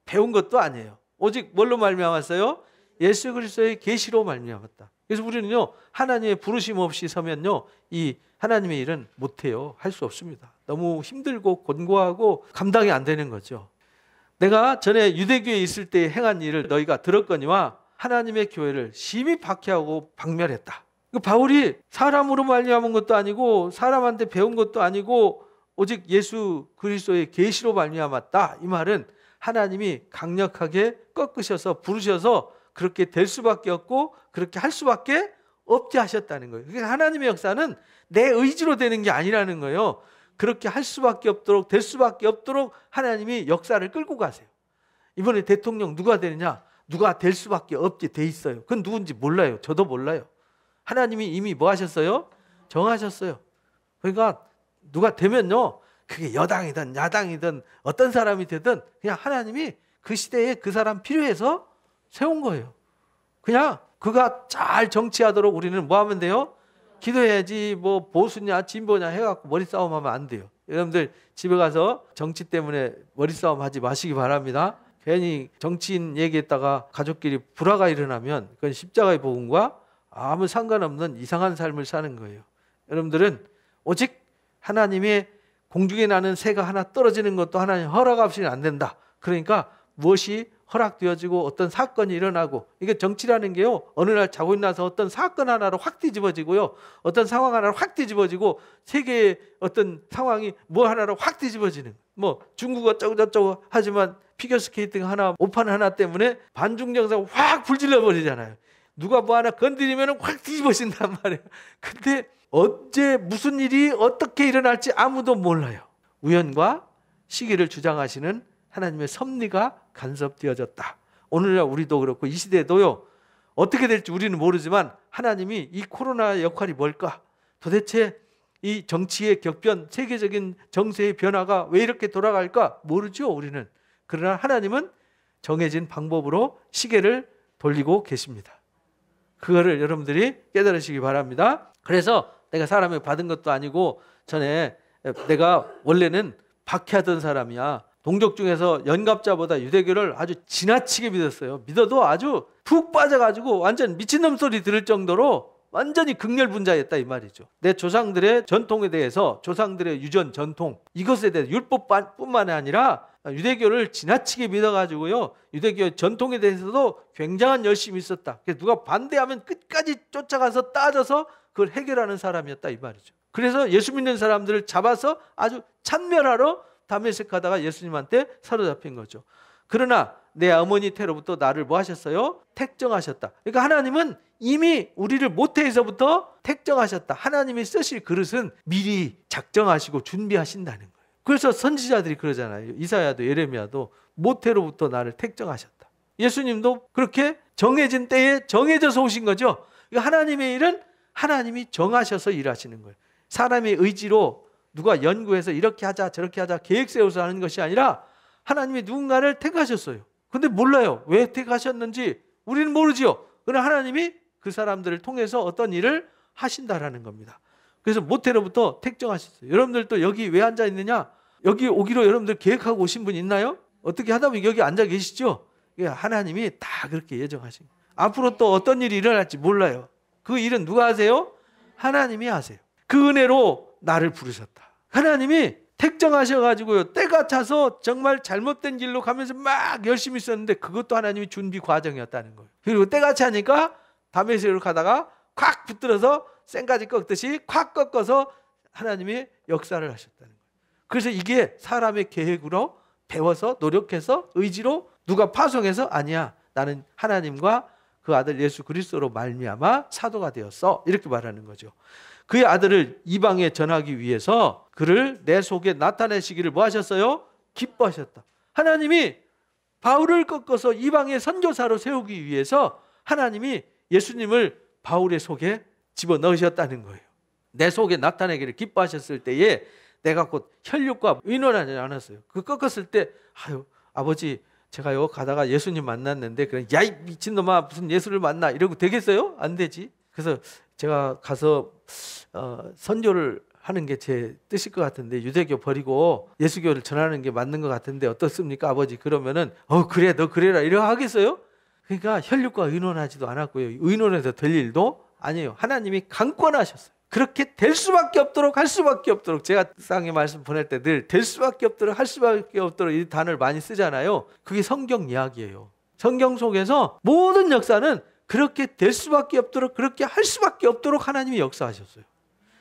배운 것도 아니에요. 오직 뭘로 말미암았어요? 예수 그리스도의 계시로 말미암았다. 그래서 우리는요, 하나님의 부르심 없이 서면요, 이 하나님의 일은 못해요. 할 수 없습니다. 너무 힘들고 곤고하고 감당이 안 되는 거죠. 내가 전에 유대교에 있을 때 행한 일을 너희가 들었거니와 하나님의 교회를 심히 박해하고 박멸했다. 바울이 사람으로 말미암은 것도 아니고 사람한테 배운 것도 아니고 오직 예수 그리스도의 계시로 말미암았다. 이 말은 하나님이 강력하게 꺾으셔서 부르셔서 그렇게 될 수밖에 없고 그렇게 할 수밖에 없게 하셨다는 거예요. 그러니까 하나님의 역사는 내 의지로 되는 게 아니라는 거예요. 그렇게 할 수밖에 없도록 될 수밖에 없도록 하나님이 역사를 끌고 가세요. 이번에 대통령 누가 되느냐? 누가 될 수밖에 없게 돼 있어요. 그건 누군지 몰라요. 저도 몰라요. 하나님이 이미 뭐 하셨어요? 정하셨어요. 그러니까 누가 되면요, 그게 여당이든 야당이든 어떤 사람이 되든 그냥 하나님이 그 시대에 그 사람 필요해서 세운 거예요. 그냥 그가 잘 정치하도록 우리는 뭐 하면 돼요? 기도해야지. 뭐 보수냐 진보냐 해갖고 머리 싸움하면 안 돼요. 여러분들 집에 가서 정치 때문에 머리 싸움 하지 마시기 바랍니다. 괜히 정치인 얘기했다가 가족끼리 불화가 일어나면 그건 십자가의 복음과 아무 상관없는 이상한 삶을 사는 거예요. 여러분들은 오직 하나님의 공중에 나는 새가 하나 떨어지는 것도 하나님 허락 없이는 안 된다. 그러니까 무엇이 허락되어지고 어떤 사건이 일어나고, 이게 정치라는 게요, 어느 날 자고 일어나서 어떤 사건 하나로 확 뒤집어지고요, 어떤 상황 하나로 확 뒤집어지고, 세계의 어떤 상황이 뭐 하나로 확 뒤집어지는, 뭐 중국 어쩌고 저쩌고 하지만 피겨스케이팅 하나, 오판 하나 때문에 반중정상 확 불질러 버리잖아요. 누가 뭐 하나 건드리면 확 뒤집어진단 말이에요. 근데 언제 무슨 일이 어떻게 일어날지 아무도 몰라요. 우연과 시기를 주장하시는 하나님의 섭리가 간섭되어졌다. 오늘날 우리도 그렇고 이 시대도요, 어떻게 될지 우리는 모르지만 하나님이 이 코로나의 역할이 뭘까? 도대체 이 정치의 격변, 세계적인 정세의 변화가 왜 이렇게 돌아갈까? 모르죠, 우리는. 그러나 하나님은 정해진 방법으로 시계를 돌리고 계십니다. 그거를 여러분들이 깨달으시기 바랍니다. 그래서 내가 사람에게 받은 것도 아니고, 전에 내가 원래는 박해하던 사람이야. 동족 중에서 연갑자보다 유대교를 아주 지나치게 믿었어요. 믿어도 아주 푹 빠져가지고 완전 미친놈 소리 들을 정도로 완전히 극렬분자였다 이 말이죠. 내 조상들의 전통에 대해서, 조상들의 유전 전통, 이것에 대해서 율법뿐만 아니라 유대교를 지나치게 믿어가지고요, 유대교 전통에 대해서도 굉장한 열심이 있었다. 그래서 누가 반대하면 끝까지 쫓아가서 따져서 그걸 해결하는 사람이었다 이 말이죠. 그래서 예수 믿는 사람들을 잡아서 아주 찬멸하러 다메섹 가다가 예수님한테 사로잡힌 거죠. 그러나 내 어머니 태로부터 나를 뭐 하셨어요? 택정하셨다. 그러니까 하나님은 이미 우리를 모태에서부터 택정하셨다. 하나님이 쓰실 그릇은 미리 작정하시고 준비하신다는 거예요. 그래서 선지자들이 그러잖아요. 이사야도 예레미야도 모태로부터 나를 택정하셨다. 예수님도 그렇게 정해진 때에 정해져서 오신 거죠. 그러니까 하나님의 일은 하나님이 정하셔서 일하시는 거예요. 사람의 의지로 누가 연구해서 이렇게 하자 저렇게 하자 계획 세워서 하는 것이 아니라 하나님이 누군가를 택하셨어요. 근데 몰라요. 왜 택하셨는지 우리는 모르지요. 그러나 하나님이 그 사람들을 통해서 어떤 일을 하신다라는 겁니다. 그래서 모태로부터 택정하셨어요. 여러분들도 여기 왜 앉아 있느냐? 여기 오기로 여러분들 계획하고 오신 분 있나요? 어떻게 하다 보면 여기 앉아 계시죠? 하나님이 다 그렇게 예정하신 거예요. 앞으로 또 어떤 일이 일어날지 몰라요. 그 일은 누가 하세요? 하나님이 하세요. 그 은혜로 나를 부르셨다. 하나님이 택정하셔가지고요, 때가 차서 정말 잘못된 길로 가면서 막 열심히 있었는데 그것도 하나님이 준비 과정이었다는 거예요. 그리고 때가 차니까 다메섹으로 가다가 콱 붙들어서 쌩가지 꺾듯이 콱 꺾어서 하나님이 역사를 하셨다는 거예요. 그래서 이게 사람의 계획으로 배워서 노력해서 의지로 누가 파송해서 아니야, 나는 하나님과 그 아들 예수 그리스도로 말미암아 사도가 되었어, 이렇게 말하는 거죠. 그의 아들을 이방에 전하기 위해서 그를 내 속에 나타내시기를 뭐 하셨어요? 기뻐하셨다. 하나님이 바울을 꺾어서 이방의 선교사로 세우기 위해서 하나님이 예수님을 바울의 속에 집어넣으셨다는 거예요. 내 속에 나타내기를 기뻐하셨을 때에 내가 곧 혈육과 의논하지 않았어요. 그 꺾었을 때, 아유 아버지 제가요 가다가 예수님 만났는데, 그냥 야이 미친놈아 무슨 예수를 만나 이러고 되겠어요? 안 되지. 그래서 제가 가서 선교를 하는 게 제 뜻일 것 같은데 유대교 버리고 예수교를 전하는 게 맞는 것 같은데 어떻습니까 아버지? 그러면은 그래 너 그래라 이러고 하겠어요? 그러니까 혈육과 의논하지도 않았고요, 의논해서 될 일도 아니에요. 하나님이 강권하셨어요. 그렇게 될 수밖에 없도록 할 수밖에 없도록, 제가 땅에 말씀 보낼 때 늘 될 수밖에 없도록 할 수밖에 없도록 이 단어를 많이 쓰잖아요. 그게 성경 이야기예요. 성경 속에서 모든 역사는 그렇게 될 수밖에 없도록, 그렇게 할 수밖에 없도록 하나님이 역사하셨어요.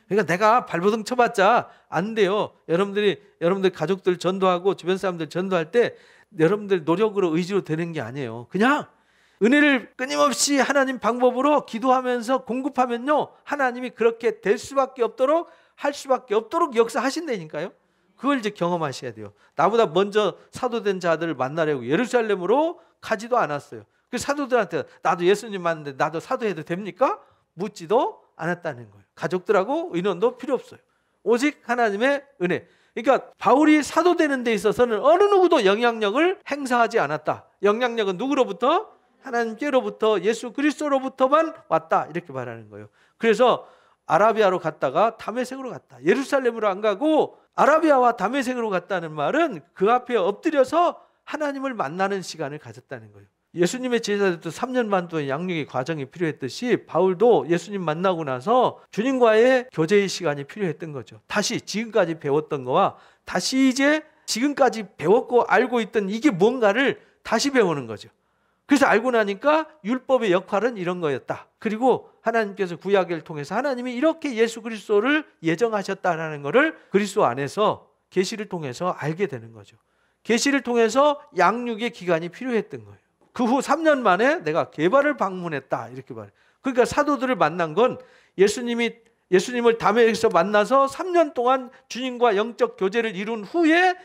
그러니까 내가 발버둥 쳐봤자 안 돼요. 여러분들 가족들 전도하고 주변 사람들 전도할 때 여러분들 노력으로 의지로 되는 게 아니에요. 그냥 은혜를 끊임없이 하나님 방법으로 기도하면서 공급하면요, 하나님이 그렇게 될 수밖에 없도록 할 수밖에 없도록 역사하신다니까요. 그걸 이제 경험하셔야 돼요. 나보다 먼저 사도된 자들을 만나려고 예루살렘으로 가지도 않았어요. 그 사도들한테 나도 예수님 만났는데 나도 사도해도 됩니까? 묻지도 않았다는 거예요. 가족들하고 의논도 필요 없어요. 오직 하나님의 은혜. 그러니까 바울이 사도되는 데 있어서는 어느 누구도 영향력을 행사하지 않았다. 영향력은 누구로부터? 하나님께로부터 예수 그리스도로부터만 왔다 이렇게 말하는 거예요. 그래서 아라비아로 갔다가 다메섹으로 갔다. 예루살렘으로 안 가고 아라비아와 다메섹으로 갔다는 말은 그 앞에 엎드려서 하나님을 만나는 시간을 가졌다는 거예요. 예수님의 제자들도 3년 반 동안 양육의 과정이 필요했듯이 바울도 예수님 만나고 나서 주님과의 교제의 시간이 필요했던 거죠. 다시 지금까지 배웠던 거와 다시 이제 지금까지 배웠고 알고 있던 이게 뭔가를 다시 배우는 거죠. 그래서 알고 나니까 율법의 역할은 이런 거였다. 그리고 하나님께서 구약을 통해서 하나님이 이렇게 예수 그리스도를 예정하셨다라는 것을 그리스도 안에서 계시를 통해서 알게 되는 거죠. 계시를 통해서 양육의 기간이 필요했던 거예요. 그 후 3년 만에 내가 게바를 방문했다 이렇게 말해요. 그러니까 사도들을 만난 건 예수님을 다메섹에서 만나서 3년 동안 주님과 영적 교제를 이룬 후에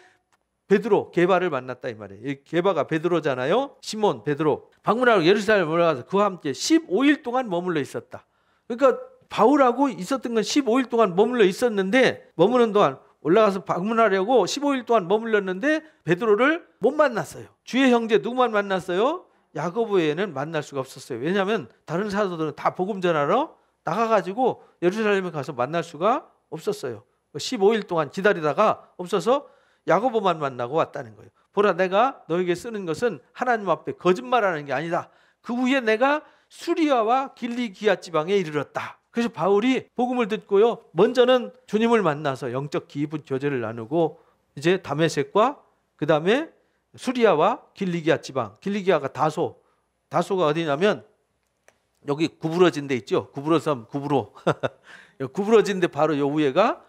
베드로, 게바를 만났다 이 말이에요. 이 게바가 베드로잖아요. 시몬, 베드로. 방문하러 예루살렘에 올라가서 그와 함께 15일 동안 머물러 있었다. 그러니까 바울하고 있었던 건 15일 동안 머물러 있었는데 머무는 동안 올라가서 방문하려고 15일 동안 머물렀는데 베드로를 못 만났어요. 주의 형제 누구만 만났어요? 야고보 외에는 만날 수가 없었어요. 왜냐하면 다른 사도들은 다 복음 전하러 나가가지고 예루살렘에 가서 만날 수가 없었어요. 15일 동안 기다리다가 없어서 야고보만 만나고 왔다는 거예요. 보라, 내가 너에게 쓰는 것은 하나님 앞에 거짓말하는 게 아니다. 그 후에 내가 수리아와 길리기아 지방에 이르렀다. 그래서 바울이 복음을 듣고요, 먼저는 주님을 만나서 영적 깊은 교제를 나누고 이제 다메섹과 그 다음에 수리아와 길리기아 지방, 길리기아가 다소가 어디냐면 여기 구부러진 데 있죠. 구부러섬, 구부로. 구부러진 데 바로 요 위에가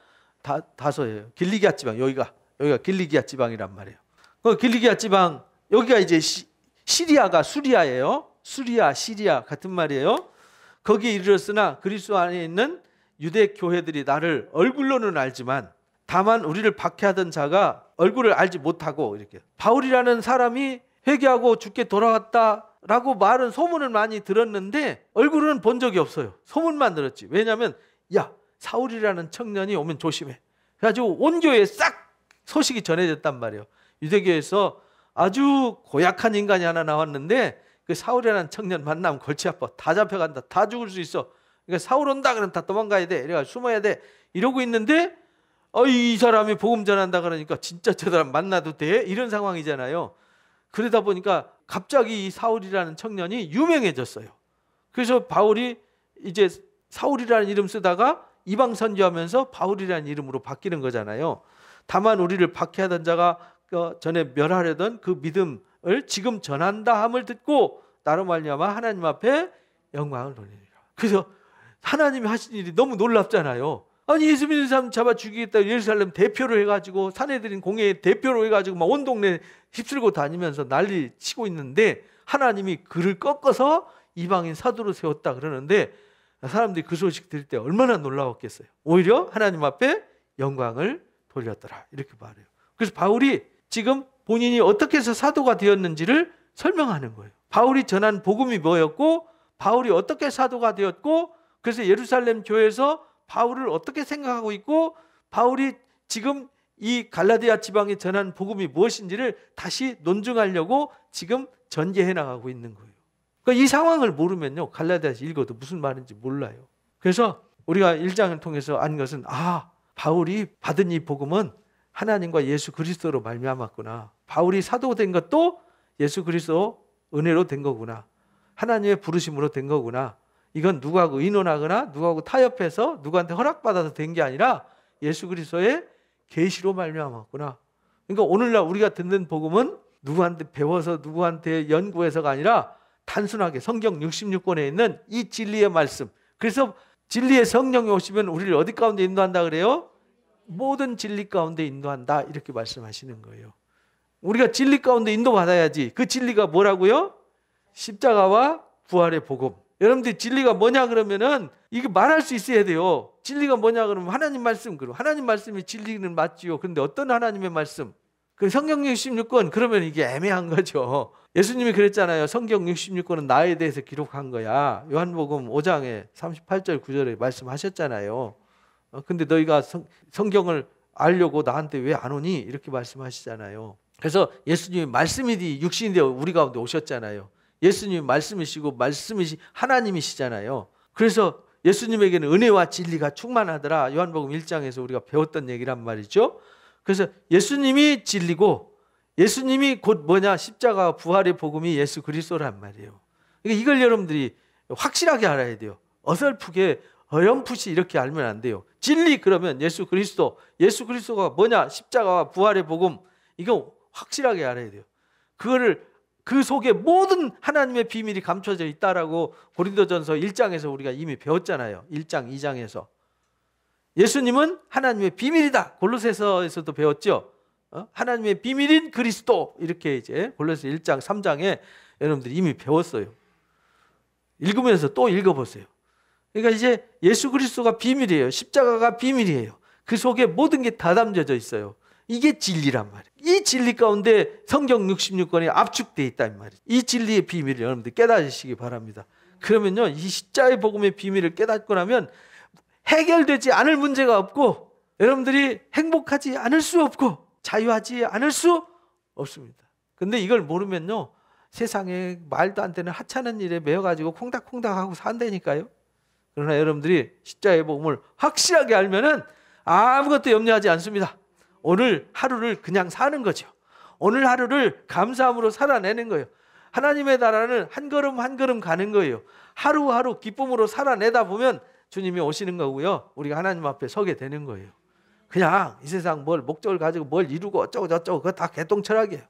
다소예요. 길리기아 지방, 여기가 길리기아 지방이란 말이에요. 그 길리기아 지방, 여기가 이제 시리아가 수리아예요. 시리아 같은 말이에요. 거기에 이르렀으나 그리스도 안에 있는 유대 교회들이 나를 얼굴로는 알지만 다만 우리를 박해하던 자가 얼굴을 알지 못하고 이렇게 바울이라는 사람이 회개하고 주께 돌아왔다라고 말은 소문을 많이 들었는데 얼굴은 본 적이 없어요. 소문만 들었지. 왜냐하면 사울이라는 청년이 오면 조심해. 그래가지고 온 교회에 싹 소식이 전해졌단 말이에요. 유대교에서 아주 고약한 인간이 하나 나왔는데 그 사울이라는 청년 만나면 골치 아파. 다 잡혀간다. 다 죽을 수 있어. 그러니까 사울 온다 그러면 다 도망가야 돼. 이래가 숨어야 돼. 이러고 있는데 이 사람이 복음 전한다 그러니까 진짜 저 사람 만나도 돼? 이런 상황이잖아요. 그러다 보니까 갑자기 이 사울이라는 청년이 유명해졌어요. 그래서 바울이 이제 사울이라는 이름 쓰다가 이방 선교하면서 바울이라는 이름으로 바뀌는 거잖아요. 다만 우리를 박해하던 자가 전에 멸하려던 그 믿음을 지금 전한다 함을 듣고 나로 말미암아 하나님 앞에 영광을 돌리리라. 그래서 하나님이 하신 일이 너무 놀랍잖아요. 아니 예수 믿는 사람 잡아 죽이겠다 예루살렘 대표로 해가지고 사내들인 공회 대표로 해가지고 막 온 동네 휩쓸고 다니면서 난리 치고 있는데 하나님이 그를 꺾어서 이방인 사도로 세웠다 그러는데 사람들이 그 소식 들을 때 얼마나 놀라웠겠어요. 오히려 하나님 앞에 영광을 돌렸더라 이렇게 말해요. 그래서 바울이 지금 본인이 어떻게 해서 사도가 되었는지를 설명하는 거예요. 바울이 전한 복음이 뭐였고 바울이 어떻게 사도가 되었고 그래서 예루살렘 교회에서 바울을 어떻게 생각하고 있고 바울이 지금 이 갈라디아 지방에 전한 복음이 무엇인지를 다시 논증하려고 지금 전개해 나가고 있는 거예요. 그러니까 이 상황을 모르면요 갈라디아서 읽어도 무슨 말인지 몰라요. 그래서 우리가 1장을 통해서 안 것은 바울이 받은 이 복음은 하나님과 예수 그리스도로 말미암았구나. 바울이 사도된 것도 예수 그리스도 은혜로 된 거구나. 하나님의 부르심으로 된 거구나. 이건 누구하고 의논하거나 누구하고 타협해서 누구한테 허락받아서 된 게 아니라 예수 그리스도의 계시로 말미암았구나. 그러니까 오늘날 우리가 듣는 복음은 누구한테 배워서 누구한테 연구해서가 아니라 단순하게 성경 66권에 있는 이 진리의 말씀. 그래서 진리의 성령이 오시면 우리를 어디 가운데 인도한다 그래요? 모든 진리 가운데 인도한다 이렇게 말씀하시는 거예요. 우리가 진리 가운데 인도받아야지. 그 진리가 뭐라고요? 십자가와 부활의 복음. 여러분들 진리가 뭐냐 그러면은 이게 말할 수 있어야 돼요. 진리가 뭐냐 그러면 하나님 말씀. 그럼 하나님 말씀이 진리는 맞지요. 그런데 어떤 하나님의 말씀? 그 성경 66권 그러면 이게 애매한 거죠. 예수님이 그랬잖아요. 성경 66권은 나에 대해서 기록한 거야. 요한복음 5장에 38절 9절에 말씀하셨잖아요. 근데 너희가 성경을 알려고 나한테 왜 안 오니? 이렇게 말씀하시잖아요. 그래서 예수님이 말씀이 육신이 되어 우리 가운데 오셨잖아요. 예수님이 말씀이시고 말씀이시 하나님이시잖아요. 그래서 예수님에게는 은혜와 진리가 충만하더라. 요한복음 1장에서 우리가 배웠던 얘기란 말이죠. 그래서 예수님이 진리고 예수님이 곧 뭐냐? 십자가 부활의 복음이 예수 그리스도란 말이에요. 그러니까 이걸 여러분들이 확실하게 알아야 돼요. 어설프게 어렴풋이 이렇게 알면 안 돼요. 진리 그러면 예수 그리스도가 뭐냐? 십자가와 부활의 복음. 이거 확실하게 알아야 돼요. 그 속에 모든 하나님의 비밀이 감춰져 있다라고 고린도전서 1장에서 우리가 이미 배웠잖아요. 1장, 2장에서. 예수님은 하나님의 비밀이다. 골로새서에서도 배웠죠. 하나님의 비밀인 그리스도. 이렇게 이제 골로새 1장, 3장에 여러분들이 이미 배웠어요. 읽으면서 또 읽어보세요. 그러니까 이제 예수 그리스도가 비밀이에요. 십자가가 비밀이에요. 그 속에 모든 게 다 담겨져 있어요. 이게 진리란 말이에요. 이 진리 가운데 성경 66권이 압축되어 있단 말이에요. 이 진리의 비밀을 여러분들 깨닫으시기 바랍니다. 그러면요, 이 십자가의 복음의 비밀을 깨닫고 나면 해결되지 않을 문제가 없고 여러분들이 행복하지 않을 수 없고 자유하지 않을 수 없습니다. 근데 이걸 모르면요, 세상에 말도 안 되는 하찮은 일에 매여가지고 콩닥콩닥하고 산다니까요. 그러나 여러분들이 십자가의 복음을 확실하게 알면은 아무것도 염려하지 않습니다. 오늘 하루를 그냥 사는 거죠. 오늘 하루를 감사함으로 살아내는 거예요. 하나님의 나라는 한 걸음 한 걸음 가는 거예요. 하루하루 기쁨으로 살아내다 보면 주님이 오시는 거고요. 우리가 하나님 앞에 서게 되는 거예요. 그냥 이 세상 뭘 목적을 가지고 뭘 이루고 어쩌고 저쩌고 그거 다 개똥철학이에요.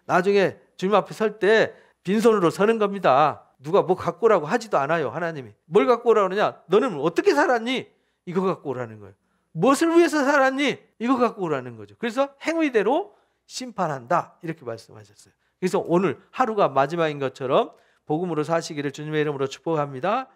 나중에 주님 앞에 설 때 빈손으로 서는 겁니다. 누가 뭐 갖고 오라고 하지도 않아요. 하나님이. 뭘 갖고 오라고 그러냐? 너는 어떻게 살았니? 이거 갖고 오라는 거예요. 무엇을 위해서 살았니? 이거 갖고 오라는 거죠. 그래서 행위대로 심판한다. 이렇게 말씀하셨어요. 그래서 오늘 하루가 마지막인 것처럼 복음으로 사시기를 주님의 이름으로 축복합니다.